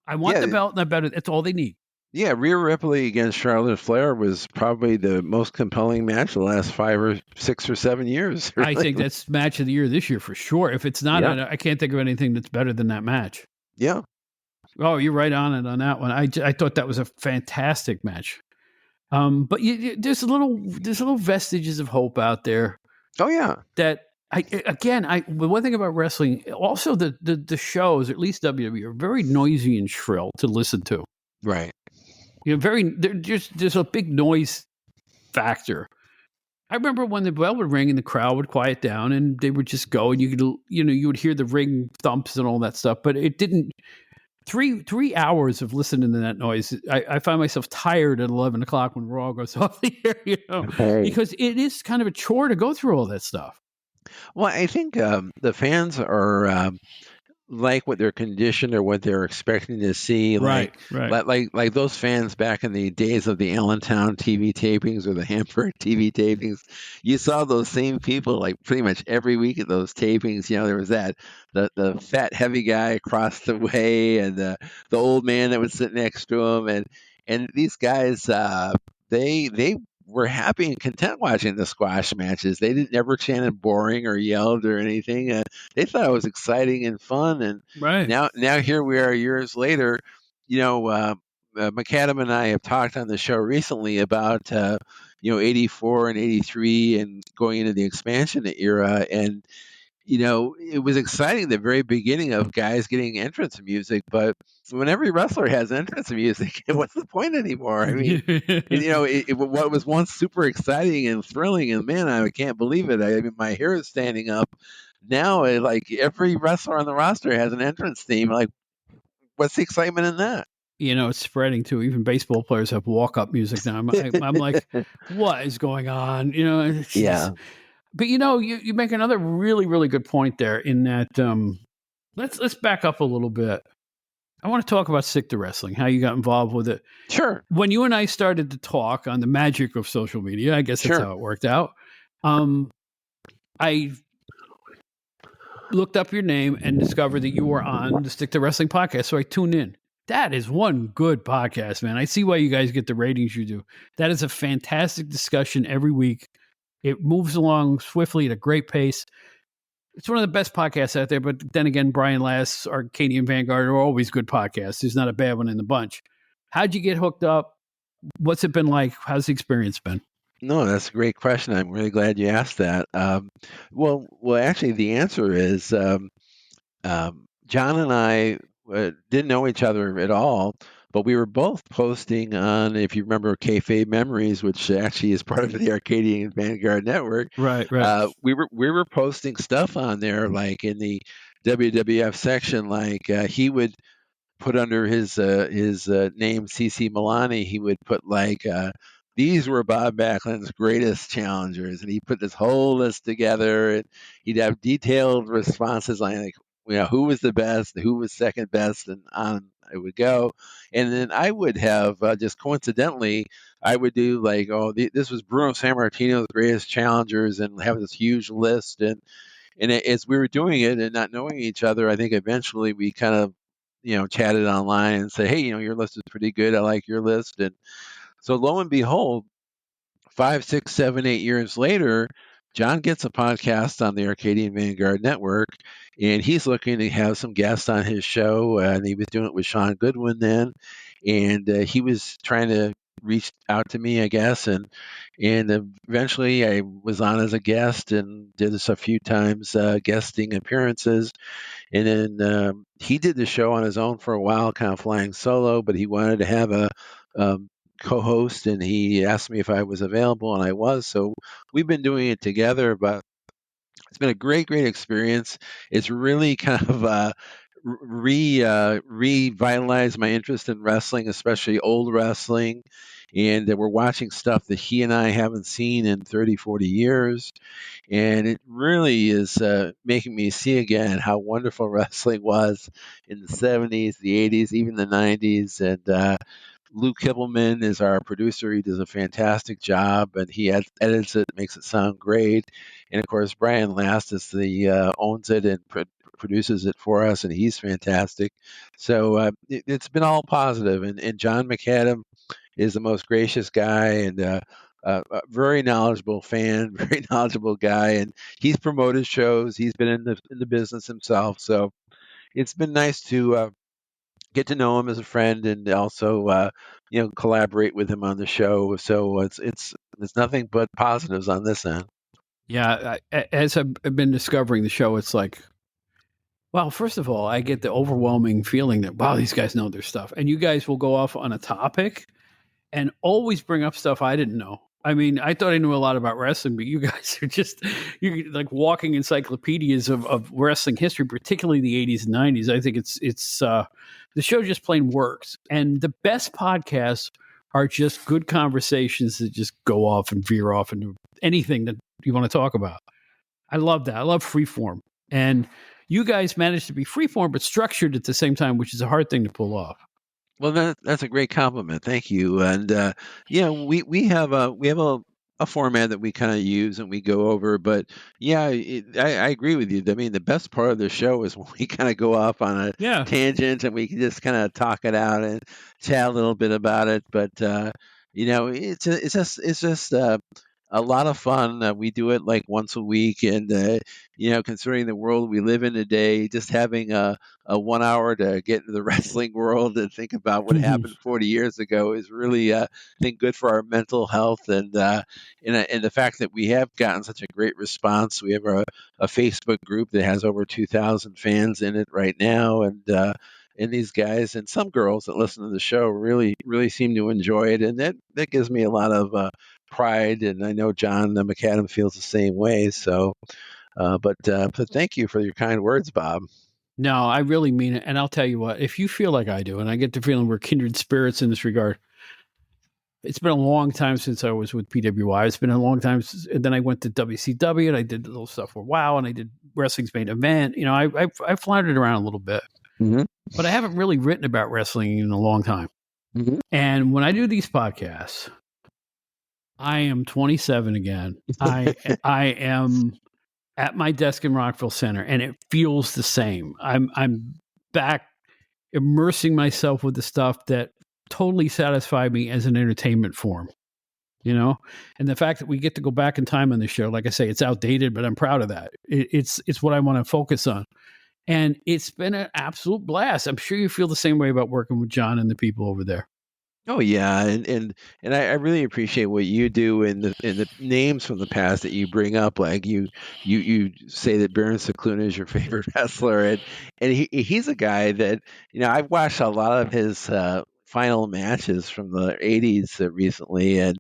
I want the belt and I'm better. That's all they need. Yeah, Rhea Ripley against Charlotte Flair was probably the most compelling match the last 5 or 6 or 7 years. Really. I think that's match of the year this year for sure. If it's not, I can't think of anything that's better than that match. Yeah. Oh, you're right on it on that one. I thought that was a fantastic match. But there's little vestiges of hope out there. Oh yeah. That the one thing about wrestling, also the shows, at least WWE, are very noisy and shrill to listen to. Right. There's a big noise factor. I remember when the bell would ring and the crowd would quiet down and they would just go and you would hear the ring thumps and all that stuff, but it didn't. 3 hours of listening to that noise, I find myself tired at 11 o'clock when Raw goes off the air, because it is kind of a chore to go through all that stuff. Well, I think the fans are like what they're conditioned or what they're expecting to see. Right. Like those fans back in the days of the Allentown TV tapings or the Hamburg TV tapings, you saw those same people like pretty much every week at those tapings. You know, there was the fat heavy guy across the way and the old man that would sit next to him, and these guys they were happy and content watching the squash matches. They didn't never chanted boring or yelled or anything. They thought it was exciting and fun. And now here we are years later. You know, McAdam and I have talked on the show recently about 84 and 83 and going into the expansion era. And it was exciting the very beginning of guys getting entrance music, but when every wrestler has entrance music, what's the point anymore? I mean, what was once super exciting and thrilling, and man, I can't believe it. I mean, my hair is standing up. Now, like every wrestler on the roster has an entrance theme. Like, what's the excitement in that? It's spreading too. Even baseball players have walk-up music now. I'm like, what is going on? Yeah. But you make another really, really good point there in that let's back up a little bit. I want to talk about Sick to Wrestling, how you got involved with it. Sure. When you and I started to talk on the magic of social media, I guess that's how it worked out. I looked up your name and discovered that you were on the Stick to Wrestling podcast, so I tuned in. That is one good podcast, man. I see why you guys get the ratings you do. That is a fantastic discussion every week. It moves along swiftly at a great pace. It's one of the best podcasts out there, but then again, Brian Last, Arcadian Vanguard are always good podcasts. There's not a bad one in the bunch. How'd you get hooked up? What's it been like? How's the experience been? No, that's a great question. I'm really glad you asked that. Well, actually, the answer is John and I didn't know each other at all, but we were both posting on, if you remember, Kayfabe Memories, which actually is part of the Arcadian Vanguard Network. Right. We were posting stuff on there, like in the WWF section. Like he would put under his name CC Milani, he would put like these were Bob Backlund's greatest challengers, and he put this whole list together, and he'd have detailed responses like who was the best, who was second best, and on it would go. And then I would have just coincidentally, I would do like, this was Bruno Sammartino's greatest challengers, and have this huge list. And as we were doing it and not knowing each other, I think eventually we kind of chatted online and say, hey, your list is pretty good. I like your list. And so lo and behold, 5, 6, 7, 8 years later, John gets a podcast on the Arcadian Vanguard Network, and he's looking to have some guests on his show. And he was doing it with Sean Goodwin then. and he was trying to reach out to me, I guess, and eventually I was on as a guest and did this a few times, guesting appearances, and then he did the show on his own for a while, kind of flying solo, but he wanted to have a um, co-host, and he asked me if I was available, and I was. So we've been doing it together, but it's been a great experience. It's really kind of revitalized my interest in wrestling, especially old wrestling. And we're watching stuff that he and I haven't seen in 30, 40 years. And it really is making me see again how wonderful wrestling was in the 70s, the 80s, even the 90s. And Luke Kibbleman is our producer. He does a fantastic job, and he edits it, makes it sound great. And of course, Brian Last is the owns it and produces it for us, and he's fantastic. So it's been all positive. And John McAdam is the most gracious guy and a very knowledgeable fan, very knowledgeable guy, and he's promoted shows. He's been in the business himself, so it's been nice to get to know him as a friend and also collaborate with him on the show. So it's nothing but positives on this end. Yeah, as I've been discovering the show, it's like, well, first of all, I get the overwhelming feeling that, wow, these guys know their stuff. And you guys will go off on a topic and always bring up stuff I didn't know. I mean, I thought I knew a lot about wrestling, but you guys are just you're like walking encyclopedias of wrestling history, particularly the 80s and 90s. I think it's the show just plain works. And the best podcasts are just good conversations that just go off and veer off into anything that you want to talk about. I love that. I love freeform. And you guys managed to be freeform but structured at the same time, which is a hard thing to pull off. Well, that's a great compliment. Thank you. And yeah, we have a format that we kind of use and we go over. But yeah, I agree with you. I mean, the best part of the show is when we kind of go off on a Yeah. tangent and we can just kind of talk it out and chat a little bit about it. But it's just a lot of fun. We do it like once a week, and considering the world we live in today, just having a 1 hour to get into the wrestling world and think about what happened 40 years ago is really, I think, good for our mental health. And the fact that we have gotten such a great response. We have a Facebook group that has over 2,000 fans in it right now. And these guys and some girls that listen to the show really seem to enjoy it. And that gives me a lot of pride. And I know John McAdam feels the same way. So, but thank you for your kind words, Bob. No, I really mean it. And I'll tell you what, if you feel like I do, and I get the feeling we're kindred spirits in this regard, it's been a long time since I was with PWI. It's been a long time since, and then I went to WCW and I did a little stuff for WOW and I did Wrestling's Main Event. You know, I floundered around a little bit, but I haven't really written about wrestling in a long time. And when I do these podcasts, I am 27 again. I am at my desk in Rockville Center, and it feels the same. I'm back immersing myself with the stuff that totally satisfied me as an entertainment form, you know? And the fact that we get to go back in time on the show, like I say, it's outdated, but I'm proud of that. It's what I want to focus on. And it's been an absolute blast. I'm sure you feel the same way about working with John and the people over there. Oh yeah, and I really appreciate what you do and the names from the past that you bring up. Like you say that Baron Cicluna is your favorite wrestler, and he's a guy that I've watched a lot of his final matches from the '80s recently, and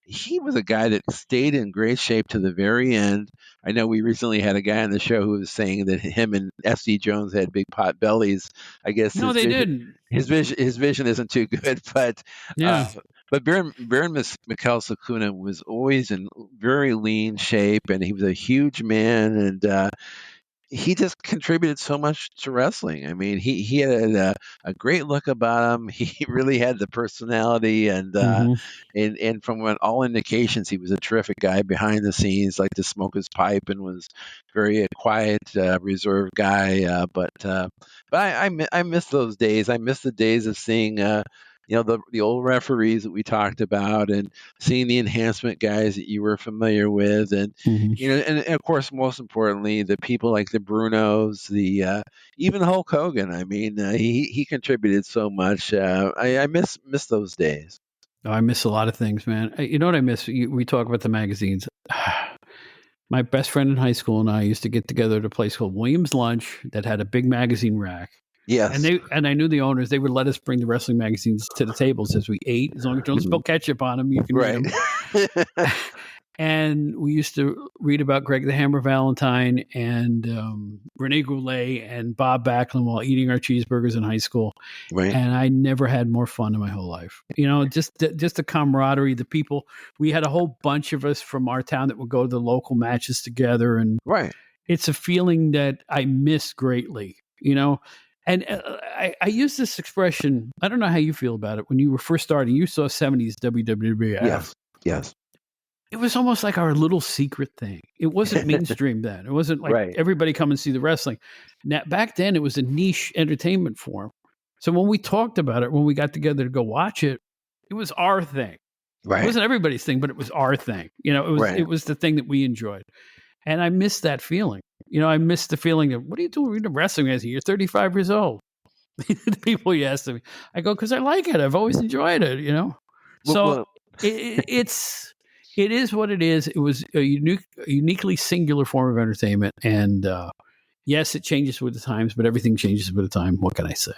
he was a guy that stayed in great shape to the very end. I know we recently had a guy on the show who was saying that him and SD Jones had big pot bellies. I guess No, they didn't. his vision isn't too good, but Yeah. Baron Mikel Sakuna was always in very lean shape, and he was a huge man, and he just contributed so much to wrestling. I mean, he had a great look about him. He really had the personality, and from what all indications, he was a terrific guy behind the scenes, like to smoke his pipe, and was very quiet, reserved guy. But I miss those days. I miss the days of seeing the old referees that we talked about, and seeing the enhancement guys that you were familiar with, and Mhm. and of course, most importantly, the people like the Brunos, the even Hulk Hogan. I mean, he contributed so much. I miss those days. Oh, I miss a lot of things, man. You know what I miss? We talk about the magazines. My best friend in high school and I used to get together at a place called Williams Lunch that had a big magazine rack. Yes. And I knew the owners. They would let us bring the wrestling magazines to the tables as we ate. As long as you don't spill ketchup on them, you can read Right. them. And we used to read about Greg the Hammer Valentine and Rene Goulet and Bob Backlund while eating our cheeseburgers in high school. Right. And I never had more fun in my whole life. Just the camaraderie, the people. We had a whole bunch of us from our town that would go to the local matches together, and Right. it's a feeling that I miss greatly. And I use this expression. I don't know how you feel about it. When you were first starting, you saw 70s WWF. Yes. Yes. It was almost like our little secret thing. It wasn't mainstream then. It wasn't like Right. everybody come and see the wrestling. Now, back then, it was a niche entertainment form. So when we talked about it, when we got together to go watch it, it was our thing. Right. It wasn't everybody's thing, but it was our thing. It was the thing that we enjoyed. And I miss that feeling. I miss the feeling of, what are you doing reading wrestling magazine? You're 35 years old. The people you ask me, I go, because I like it. I've always enjoyed it, So it is what it is. It was a uniquely singular form of entertainment. And yes, it changes with the times, but everything changes with the time. What can I say?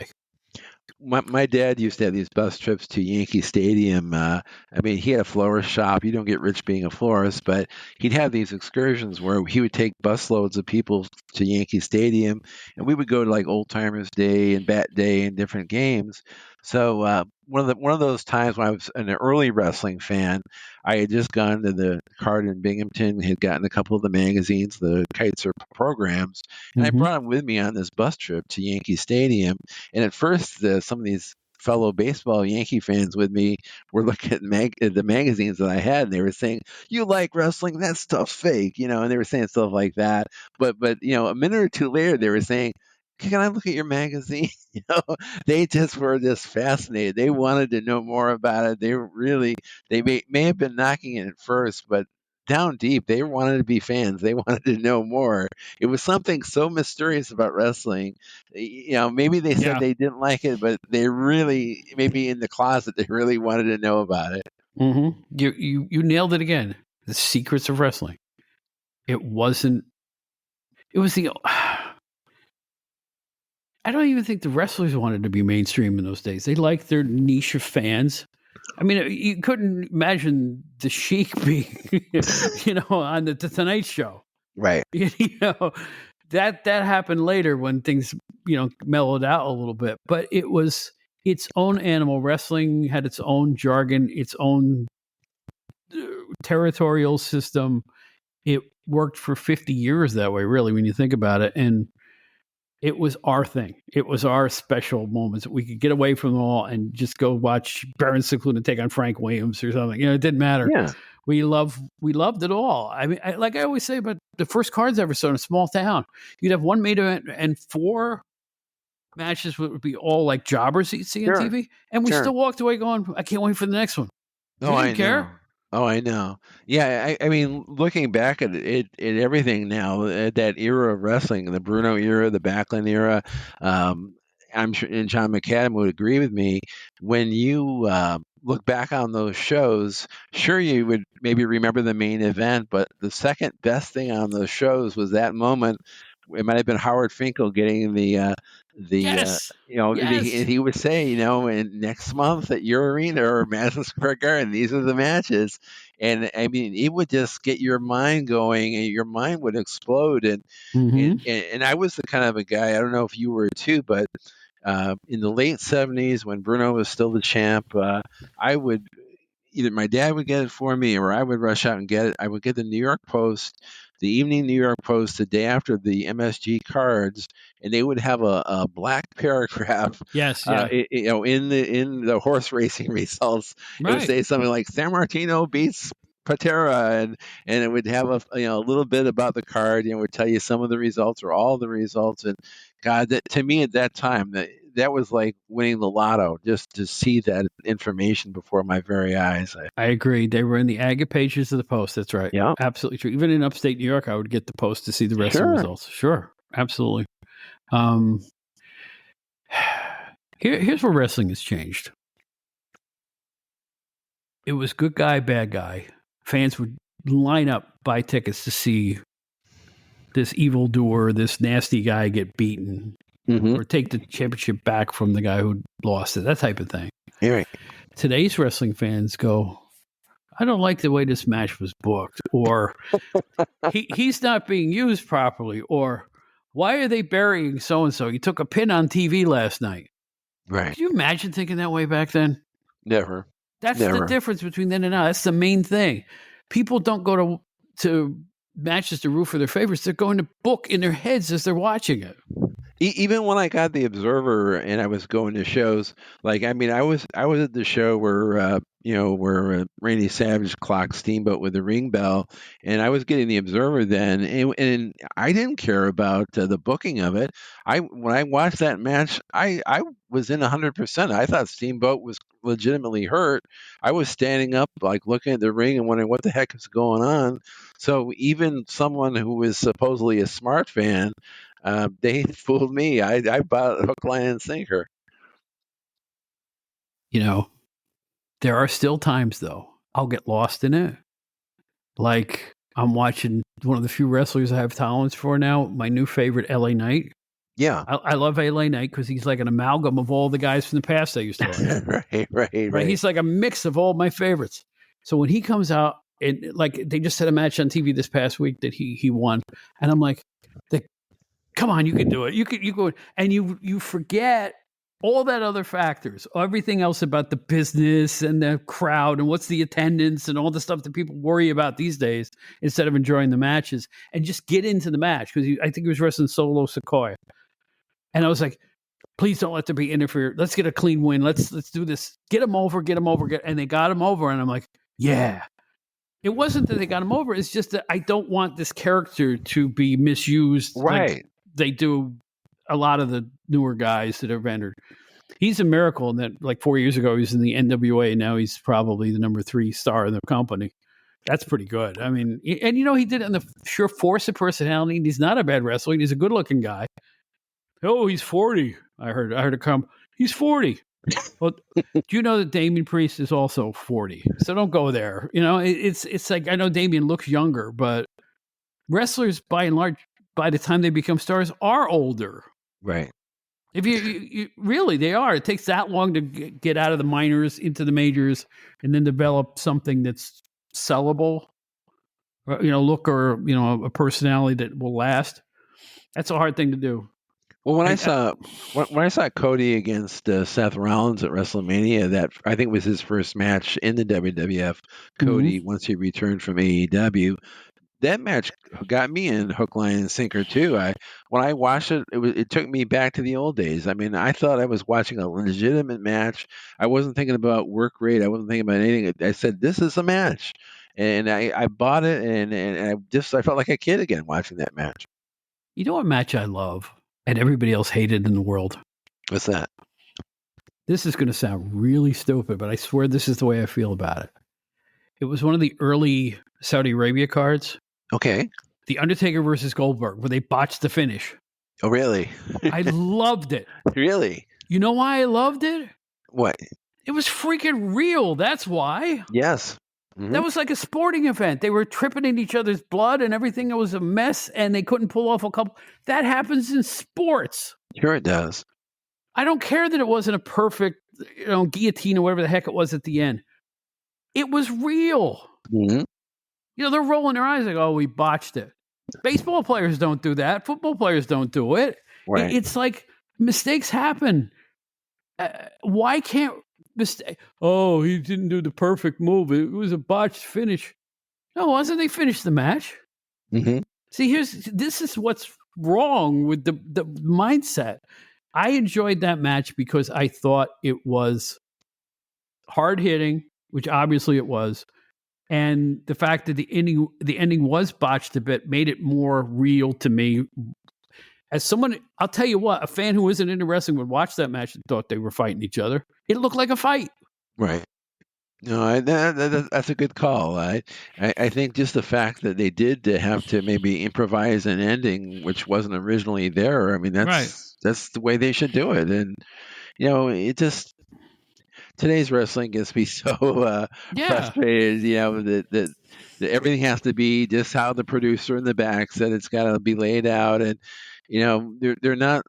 My dad used to have these bus trips to Yankee Stadium. I mean, he had a florist shop. You don't get rich being a florist, but he'd have these excursions where he would take busloads of people to Yankee Stadium, and we would go to like Old Timers Day and Bat Day and different games. So one of those times when I was an early wrestling fan, I had just gone to the card in Binghamton, had gotten a couple of the magazines, the Kaiser programs, and I brought them with me on this bus trip to Yankee Stadium. And at first, some of these fellow baseball Yankee fans with me were looking at the magazines that I had, and they were saying, "You like wrestling? That stuff's fake," and they were saying stuff like that. But a minute or two later, they were saying, "Can I look at your magazine?" They just were just fascinated. They wanted to know more about it. They may have been knocking it at first, but down deep, they wanted to be fans. They wanted to know more. It was something so mysterious about wrestling. Maybe they said they didn't like it, but they really, maybe in the closet, they really wanted to know about it. Mm-hmm. You nailed it again. The secrets of wrestling. It was the. I don't even think the wrestlers wanted to be mainstream in those days. They liked their niche of fans. I mean, you couldn't imagine the Sheik being, on the Tonight Show. Right. That happened later when things, mellowed out a little bit. But it was its own animal. Wrestling had its own jargon, its own territorial system. It worked for 50 years that way, really, when you think about it. And it was our thing. It was our special moments. We could get away from them all and just go watch Baron Cicluna take on Frank Williams or something. It didn't matter. Yeah. We loved it all. I mean, like I always say about the first cards I ever saw in a small town, you'd have one main event and 4 matches would be all like jobbers that you'd see on TV. And we still walked away going, I can't wait for the next one. Oh, I know. Oh, I know. Yeah, I mean, looking back at everything now, at that era of wrestling, the Bruno era, the Backlund era, I'm sure, and John McAdam would agree with me. When you look back on those shows, sure, you would maybe remember the main event, but the second best thing on those shows was that moment. It might have been Howard Finkel getting Yes. he would say, in next month at your arena or Madison Square Garden, these are the matches. And I mean, it would just get your mind going and your mind would explode. And I was the kind of a guy, I don't know if you were too, but in the late 70s when Bruno was still the champ, I would either my dad would get it for me or I would rush out and get it. I would get the New York Post, the evening New York Post, the day after the MSG cards, and they would have a black paragraph. Yes, yeah. In the horse racing results, it would say something like San Martino beats Patera, and it would have a little bit about the card, it would tell you some of the results or all the results. And God, that to me at that time, that was like winning the lotto just to see that information before my very eyes. I agree. They were in the agate pages of the Post. That's right. Yeah. Absolutely true. Even in upstate New York, I would get the Post to see the wrestling Sure. results. Sure. Absolutely. Here's where wrestling has changed. It was good guy, bad guy. Fans would line up, buy tickets to see this evildoer, this nasty guy get beaten, or take the championship back from the guy who lost it, that type of thing. Right. Today's wrestling fans go, I don't like the way this match was booked, or he's not being used properly, or why are they burying so-and-so? He took a pin on TV last night. Right. Can you imagine thinking that way back then? Never. That's Never. the difference between then and now. That's the main thing. People don't go to matches to root for their favorites. They're going to book in their heads as they're watching it. Even when I got the Observer and I was going to shows, like I was at the show where Randy Savage clocked Steamboat with the ring bell, and I was getting the Observer then, and I didn't care about the booking of it. When I watched that match, I was in 100%. I thought Steamboat was legitimately hurt. I was standing up, like looking at the ring and wondering what the heck is going on. So even someone who was supposedly a smart fan, they fooled me. I bought hook, line, and sinker. There are still times, though, I'll get lost in it. Like, I'm watching one of the few wrestlers I have tolerance for now, my new favorite, LA Knight. Yeah. I love LA Knight because he's like an amalgam of all the guys from the past I used to like. Right. He's like a mix of all my favorites. So when he comes out, and like they just had a match on TV this past week that he won, and I'm like, come on, you can do it. You go, and you forget all that other factors, everything else about the business and the crowd and what's the attendance and all the stuff that people worry about these days instead of enjoying the matches, and just get into the match. Because I think he was wrestling Solo Sequoia. And I was like, please don't let there be interfere. Let's get a clean win. Let's do this. Get him over. And they got him over. And I'm like, yeah. It wasn't that they got him over. It's just that I don't want this character to be misused. Right. Like they do a lot of the newer guys that have entered. He's a miracle in that, like 4 years ago, he was in the NWA, and now he's probably the number 3 star in the company. That's pretty good. I mean, and he did it in the sheer force of personality. And he's not a bad wrestler. He's a good looking guy. Oh, he's 40. I heard it come. He's 40. Well, do you know that Damian Priest is also 40? So don't go there. It's like, I know Damian looks younger, but wrestlers, by and large, by the time they become stars, are older. Right. If you really, they are. It takes that long to get out of the minors into the majors and then develop something that's sellable, look, or, a personality that will last. That's a hard thing to do. Well, when I saw Cody against Seth Rollins at WrestleMania, that I think was his first match in the WWF. Cody, once he returned from AEW, that match got me in hook, line, and sinker too. When I watched it, it took me back to the old days. I mean, I thought I was watching a legitimate match. I wasn't thinking about work rate. I wasn't thinking about anything. I said, "This is a match," and I bought it, and I felt like a kid again watching that match. You know what match I love, and everybody else hated in the world? What's that? This is going to sound really stupid, but I swear this is the way I feel about it. It was one of the early Saudi Arabia cards. Okay. The Undertaker versus Goldberg, where they botched the finish. Oh, really? I loved it. Really? You know why I loved it? What? It was freaking real. That's why. Yes. Mm-hmm. That was like a sporting event. They were tripping in each other's blood and everything. It was a mess, and they couldn't pull off a couple. That happens in sports. Sure it does. I don't care that it wasn't a perfect, guillotine or whatever the heck it was at the end. It was real. Mm-hmm. They're rolling their eyes like, oh, we botched it. Baseball players don't do that. Football players don't do it. Right. It's like mistakes happen. Why can't mistake? Oh, he didn't do the perfect move. It was a botched finish. No, it wasn't. They finished the match. Mm-hmm. See, this is what's wrong with the mindset. I enjoyed that match because I thought it was hard hitting, which obviously it was. And the fact that the ending was botched a bit made it more real to me. As someone, I'll tell you what, a fan who isn't into wrestling would watch that match and thought they were fighting each other. It looked like a fight. Right. No, that's a good call. I think just the fact that they did have to maybe improvise an ending, which wasn't originally there. I mean, Right. that's the way they should do it. And it just today's wrestling gets me so Yeah. frustrated. That everything has to be just how the producer in the back said it's got to be laid out, and they're not.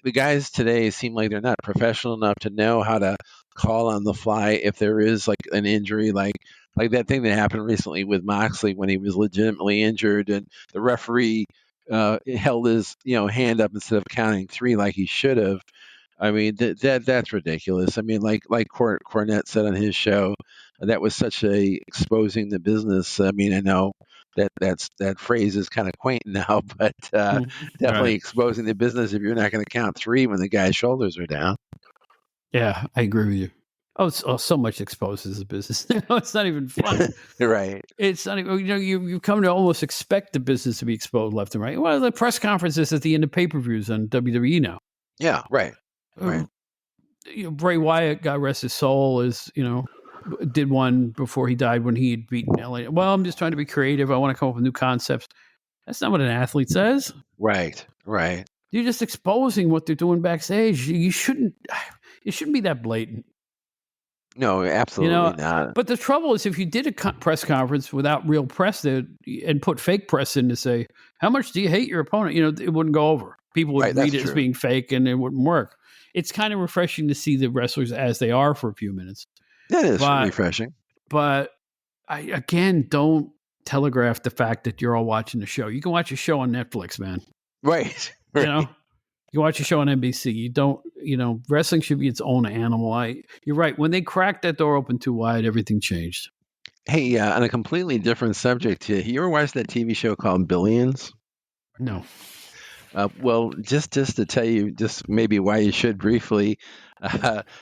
The guys today seem like they're not professional enough to know how to call on the fly if there is like an injury, like that thing that happened recently with Moxley when he was legitimately injured, and the referee held his hand up instead of counting three like he should have. I mean that's ridiculous. I mean, like Cornette said on his show, that was such a exposing the business. I mean, I know that phrase is kind of quaint now, but definitely Right. exposing the business if you're not going to count three when the guy's shoulders are down. Yeah, I agree with you. So much exposes the business. It's not even fun. Right. It's not even, you come to almost expect the business to be exposed left and right. Well, the press conferences at the end of pay-per-views on WWE now. Yeah, right. Right. Bray Wyatt, God rest his soul, did one before he died when he had beaten LA. Well, I'm just trying to be creative. I want to come up with new concepts. That's not what an athlete says. Right. Right. You're just exposing what they're doing backstage. You shouldn't be that blatant. No, absolutely not. But the trouble is, if you did a press conference without real press there and put fake press in to say, how much do you hate your opponent? It wouldn't go over. People would read it as being fake and it wouldn't work. It's kind of refreshing to see the wrestlers as they are for a few minutes. That is refreshing. But again, don't telegraph the fact that you're all watching the show. You can watch a show on Netflix, man. Right. You watch a show on NBC. You don't, wrestling should be its own animal. You're right. When they cracked that door open too wide, everything changed. Hey, on a completely different subject, you ever watched that TV show called Billions? No. Well, just to tell you, just maybe why you should briefly,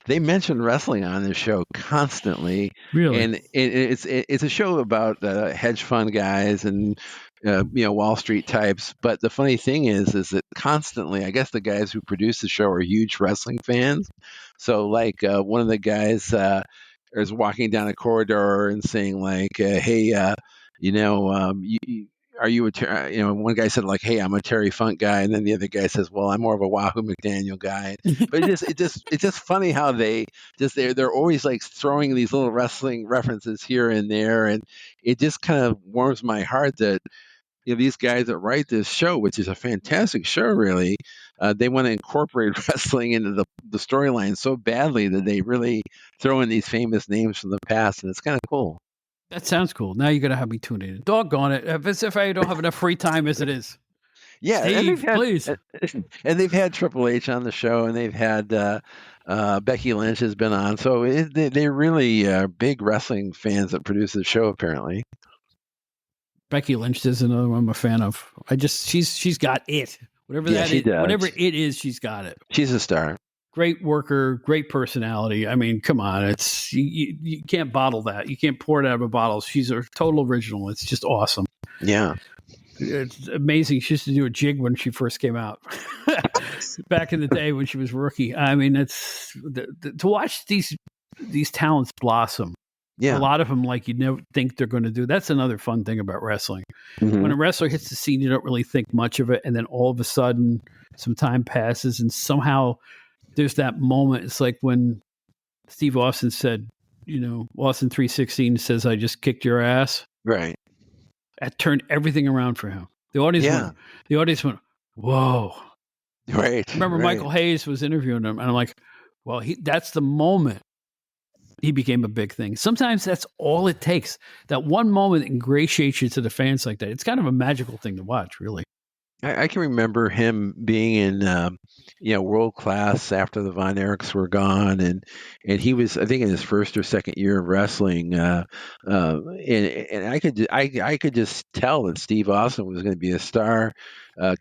they mention wrestling on this show constantly. Really? And it's a show about hedge fund guys and Wall Street types. But the funny thing is that constantly, I guess the guys who produce the show are huge wrestling fans. So like one of the guys is walking down a corridor and saying like, "Hey, are you one guy said like, hey, I'm a Terry Funk guy, and then the other guy says, well, I'm more of a Wahoo McDaniel guy. But it's just funny how they're always like throwing these little wrestling references here and there, and it just kind of warms my heart that these guys that write this show, which is a fantastic show, really, they want to incorporate wrestling into the storyline so badly that they really throw in these famous names from the past, and it's kind of cool. That sounds cool. Now you're going to have me tuned in. Doggone it. If I don't have enough free time as it is. Yeah, Steve, please. And they've had Triple H on the show, and they've had Becky Lynch has been on. So they're really big wrestling fans that produce the show, apparently. Becky Lynch is another one I'm a fan of. She's got it. Whatever that is, whatever it is, she's got it. She's a star. Great worker, great personality. I mean, come on, it's you can't bottle that. You can't pour it out of a bottle. She's a total original. It's just awesome. Yeah, it's amazing. She used to do a jig when she first came out, back in the day when she was rookie. I mean, it's to watch these talents blossom. Yeah, a lot of them like you never think they're going to do. That's another fun thing about wrestling. Mm-hmm. When a wrestler hits the scene, you don't really think much of it, and then all of a sudden, some time passes, and somehow there's that moment. It's like when Steve Austin said, Austin 316 says, I just kicked your ass. Right. That turned everything around for him. The audience went, whoa. Right. Remember Michael Hayes was interviewing him, and I'm like, well, that's the moment he became a big thing. Sometimes that's all it takes. That one moment ingratiates you to the fans like that. It's kind of a magical thing to watch, really. I can remember him being in, World Class after the Von Erichs were gone, and he was, I think, in his first or second year of wrestling, and I could just tell that Steve Austin was going to be a star.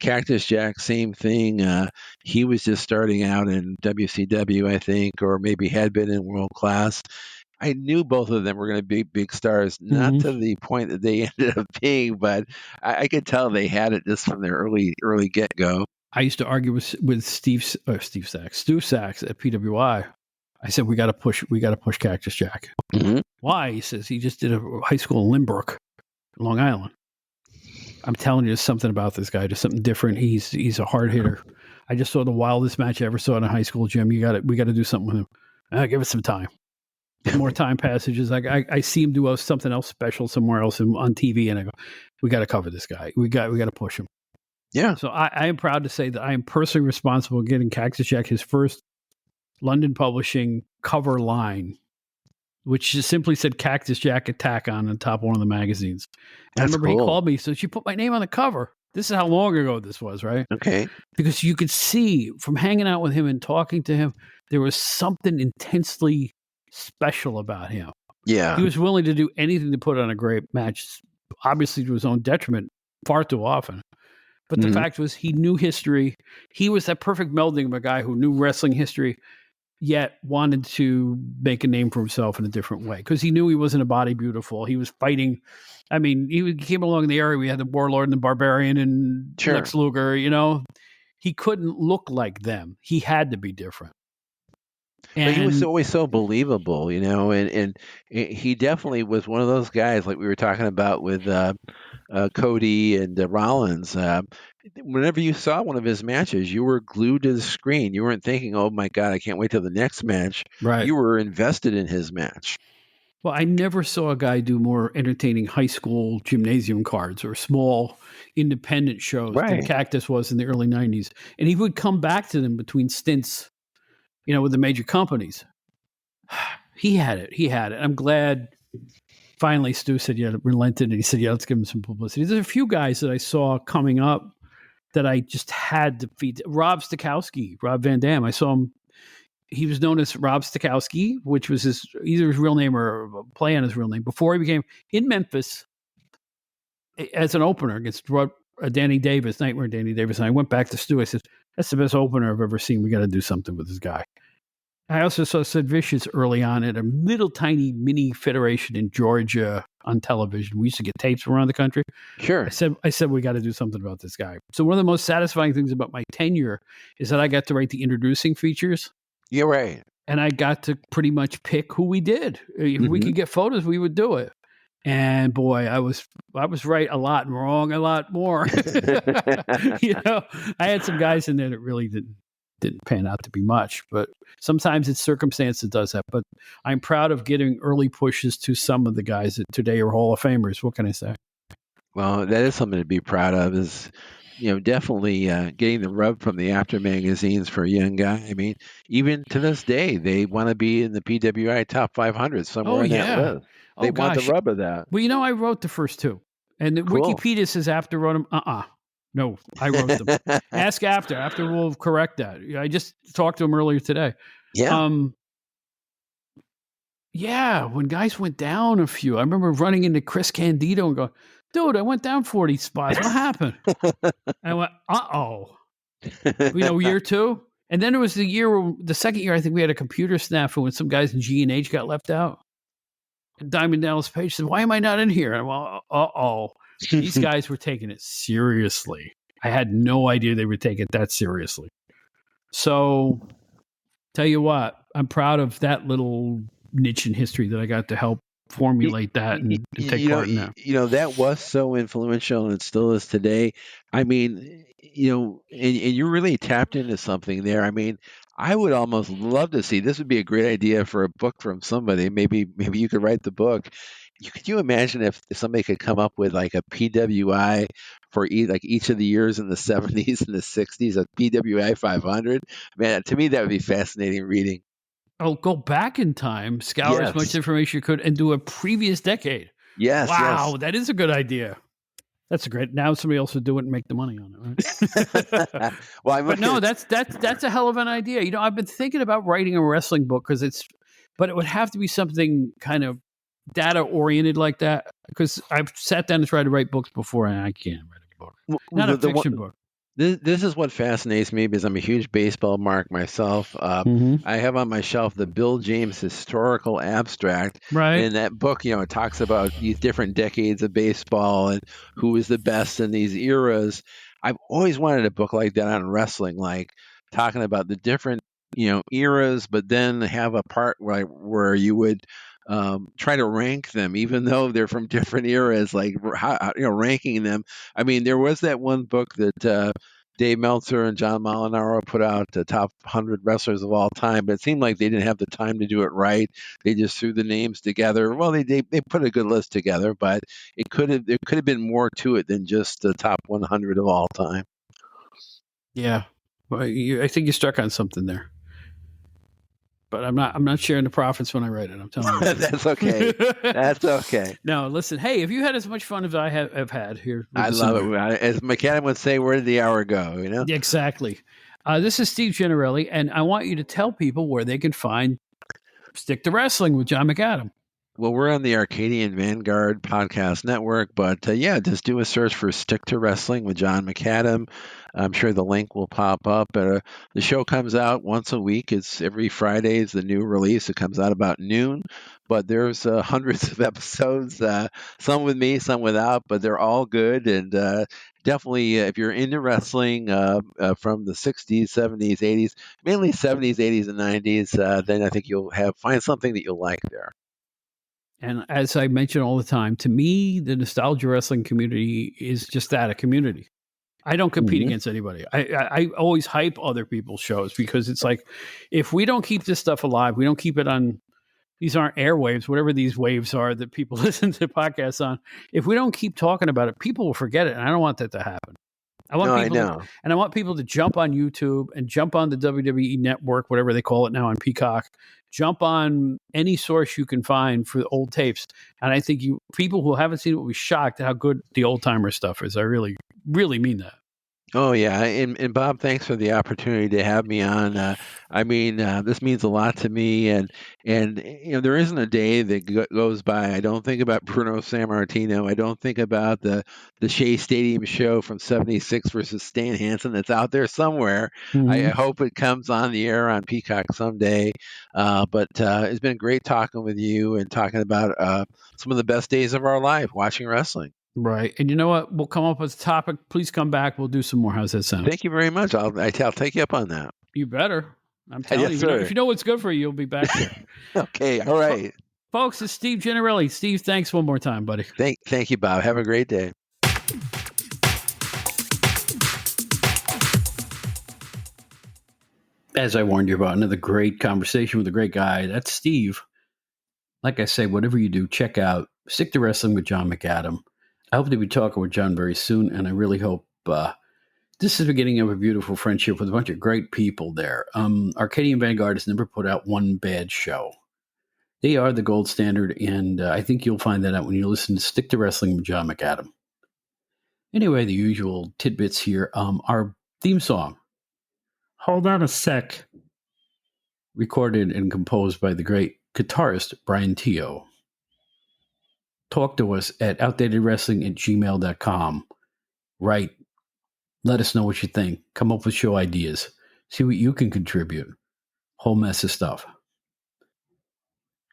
Cactus Jack, same thing. He was just starting out in WCW, I think, or maybe had been in World Class. I knew both of them were going to be big stars, not to the point that they ended up being, but I could tell they had it just from their early get-go. I used to argue with Stu Sachs at PWI. I said we got to push Cactus Jack. Mm-hmm. Why? He says he just did a high school in Lynbrook, Long Island. I'm telling you, there's something about this guy. There's something different. He's a hard hitter. I just saw the wildest match I ever saw in a high school gym. We got to do something with him. Give it some time. More time passages. I see him do something else special somewhere else on TV, and I go, we got to cover this guy. We got to push him. Yeah. So I am proud to say that I am personally responsible for getting Cactus Jack his first London Publishing cover line, which just simply said Cactus Jack Attack on the top of one of the magazines. And I remember he called me, so you put my name on the cover. This is how long ago this was, right? Okay. Because you could see from hanging out with him and talking to him, there was something intensely special about him. Yeah. He was willing to do anything to put on a great match, obviously to his own detriment far too often. But the fact was he knew history. He was that perfect melding of a guy who knew wrestling history, yet wanted to make a name for himself in a different way because he knew he wasn't a body beautiful. He was fighting. I mean, he came along in the area. We had the Warlord and the Barbarian and Lex Luger, He couldn't look like them. He had to be different. But he was always so believable, and he definitely was one of those guys like we were talking about with Cody and Rollins. Whenever you saw one of his matches, you were glued to the screen. You weren't thinking, oh, my God, I can't wait till the next match. Right. You were invested in his match. Well, I never saw a guy do more entertaining high school gymnasium cards or small independent shows than Cactus was in the early 90s. And he would come back to them between stints, with the major companies. He had it. I'm glad finally Stu said, relented. And he said, let's give him some publicity. There's a few guys that I saw coming up that I just had to feed. Rob Van Dam. I saw him. He was known as Rob Stokowski, which was either his real name or a play on his real name, before he became in Memphis as an opener against Danny Davis, Nightmare Danny Davis. And I went back to Stu. I said, that's the best opener I've ever seen. We got to do something with this guy. I also saw Sid Vicious early on at a little tiny mini federation in Georgia on television. We used to get tapes from around the country. Sure. I said we got to do something about this guy. So one of the most satisfying things about my tenure is that I got to write the introducing features. You're right. And I got to pretty much pick who we did. If we could get photos, we would do it. And boy, I was right a lot and wrong a lot more. I had some guys in there that really didn't pan out to be much, but sometimes it's circumstance that does that. But I'm proud of getting early pushes to some of the guys that today are Hall of Famers. What can I say? Well, that is something to be proud of. Is definitely getting the rub from the after magazines for a young guy. I mean, even to this day, they want to be in the PWI top 500 somewhere in that list. They want the rub of that. Well, I wrote the first two, and Wikipedia says after wrote them. No, I wrote them. Ask after. After we'll correct that. I just talked to him earlier today. Yeah. When guys went down a few, I remember running into Chris Candido and going, dude, I went down 40 spots. What happened? I went, year two. And then it was the second year, I think we had a computer snafu when some guys in G&H got left out. And Diamond Dallas Page said, why am I not in here? And I'm these guys were taking it seriously. I had no idea they would take it that seriously. So, tell you what, I'm proud of that little niche in history that I got to help formulate that and take part in that. That was so influential and it still is today. I mean, and you really tapped into something there. I mean, I would almost love to see, this would be a great idea for a book from somebody. Maybe you could write the book. Could you imagine if somebody could come up with like a PWI for each of the years in the 70s and the 60s, a PWI 500? Man, to me, that would be fascinating reading. Oh, go back in time, scour as much information you could, and do a previous decade. Yes. Wow, that is a good idea. That's great. Now somebody else would do it and make the money on it, right? But no, that's a hell of an idea. I've been thinking about writing a wrestling book but it would have to be something kind of data oriented like that, because I've sat down to try to write books before and I can't write a book. Not a fiction book. This is what fascinates me because I'm a huge baseball mark myself. Mm-hmm. I have on my shelf the Bill James Historical Abstract. And Right. in that book, it talks about these different decades of baseball and who was the best in these eras. I've always wanted a book like that on wrestling, like talking about the different, eras, but then have a part where you would try to rank them, even though they're from different eras, like ranking them. I mean, there was that one book that Dave Meltzer and John Molinaro put out, the top 100 wrestlers of all time, but it seemed like they didn't have the time to do it right. They just threw the names together. Well, they put a good list together, but there could have been more to it than just the top 100 of all time. Yeah. Well, I think you struck on something there. But I'm not sharing the profits when I write it. I'm telling you. That's okay. That's okay. No, listen. Hey, if you had as much fun as I have had here, I love it. As McAdam would say, where did the hour go? Exactly. This is Steve Gennarelli, and I want you to tell people where they can find Stick to Wrestling with John McAdam. Well, we're on the Arcadian Vanguard podcast network, but just do a search for Stick to Wrestling with John McAdam. I'm sure the link will pop up. The show comes out once a week. It's every Friday is the new release. It comes out about noon, but there's hundreds of episodes, some with me, some without, but they're all good. And definitely, if you're into wrestling from the 60s, 70s, 80s, mainly 70s, 80s, and 90s, then I think you'll find something that you'll like there. And as I mention all the time, to me, the nostalgia wrestling community is just that, a community. I don't compete against anybody. I always hype other people's shows because it's like, if we don't keep this stuff alive, we don't keep it on, these aren't airwaves, whatever these waves are that people listen to podcasts on. If we don't keep talking about it, people will forget it. And I don't want that to happen. I want people to jump on YouTube and jump on the WWE Network, whatever they call it now, on Peacock. Jump on any source you can find for the old tapes. And I think people who haven't seen it will be shocked at how good the old timer stuff is. I really, really mean that. Oh yeah, and Bob, thanks for the opportunity to have me on. This means a lot to me, and there isn't a day that goes by I don't think about Bruno Sammartino. I don't think about the Shea Stadium show from '76 versus Stan Hansen that's out there somewhere. I hope it comes on the air on Peacock someday. But it's been great talking with you and talking about some of the best days of our life watching wrestling. Right. And you know what? We'll come up with a topic. Please come back. We'll do some more. How's that sound? Thank you very much. I'll take you up on that. You better. I'm telling you. Sir. If you know what's good for you, you'll be back here. Okay. All right. Folks, it's Steve Gennarelli. Steve, thanks one more time, buddy. Thank you, Bob. Have a great day. As I warned you about, another great conversation with a great guy. That's Steve. Like I say, whatever you do, check out Stick to Wrestling with John McAdam. I hope to be talking with John very soon, and I really hope this is the beginning of a beautiful friendship with a bunch of great people there. Arcadian Vanguard has never put out one bad show. They are the gold standard, and I think you'll find that out when you listen to Stick to Wrestling with John McAdam. Anyway, the usual tidbits here. Our theme song, Hold On a Sec, recorded and composed by the great guitarist Brian Teo. Talk to us at outdatedwrestling@gmail.com. Write. Let us know what you think. Come up with show ideas. See what you can contribute. Whole mess of stuff.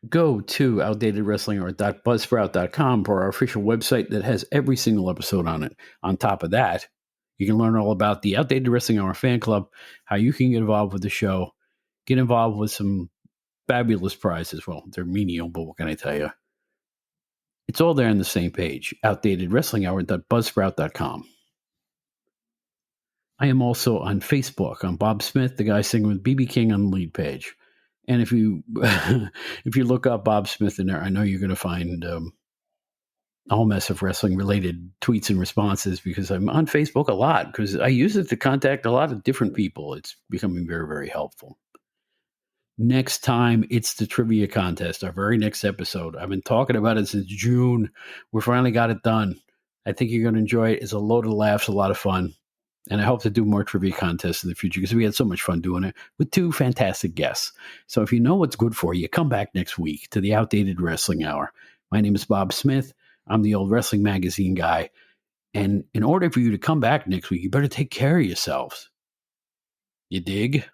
Go to outdatedwrestling.buzzsprout.com for our official website that has every single episode on it. On top of that, you can learn all about the Outdated Wrestling Hour fan club, how you can get involved with the show, get involved with some fabulous prizes. Well, they're menial, but what can I tell you? It's all there on the same page, outdatedwrestlinghour.buzzsprout.com. I am also on Facebook. I'm Bob Smith, the guy singing with BB King on the lead page. And if you if you look up Bob Smith in there, I know you're going to find a whole mess of wrestling-related tweets and responses because I'm on Facebook a lot because I use it to contact a lot of different people. It's becoming very, very helpful. Next time, it's the trivia contest, our very next episode. I've been talking about it since June. We finally got it done. I think you're going to enjoy it. It's a load of laughs, a lot of fun. And I hope to do more trivia contests in the future because we had so much fun doing it with two fantastic guests. So if you know what's good for you, come back next week to the Outdated Wrestling Hour. My name is Bob Smith. I'm the old wrestling magazine guy. And in order for you to come back next week, you better take care of yourselves. You dig?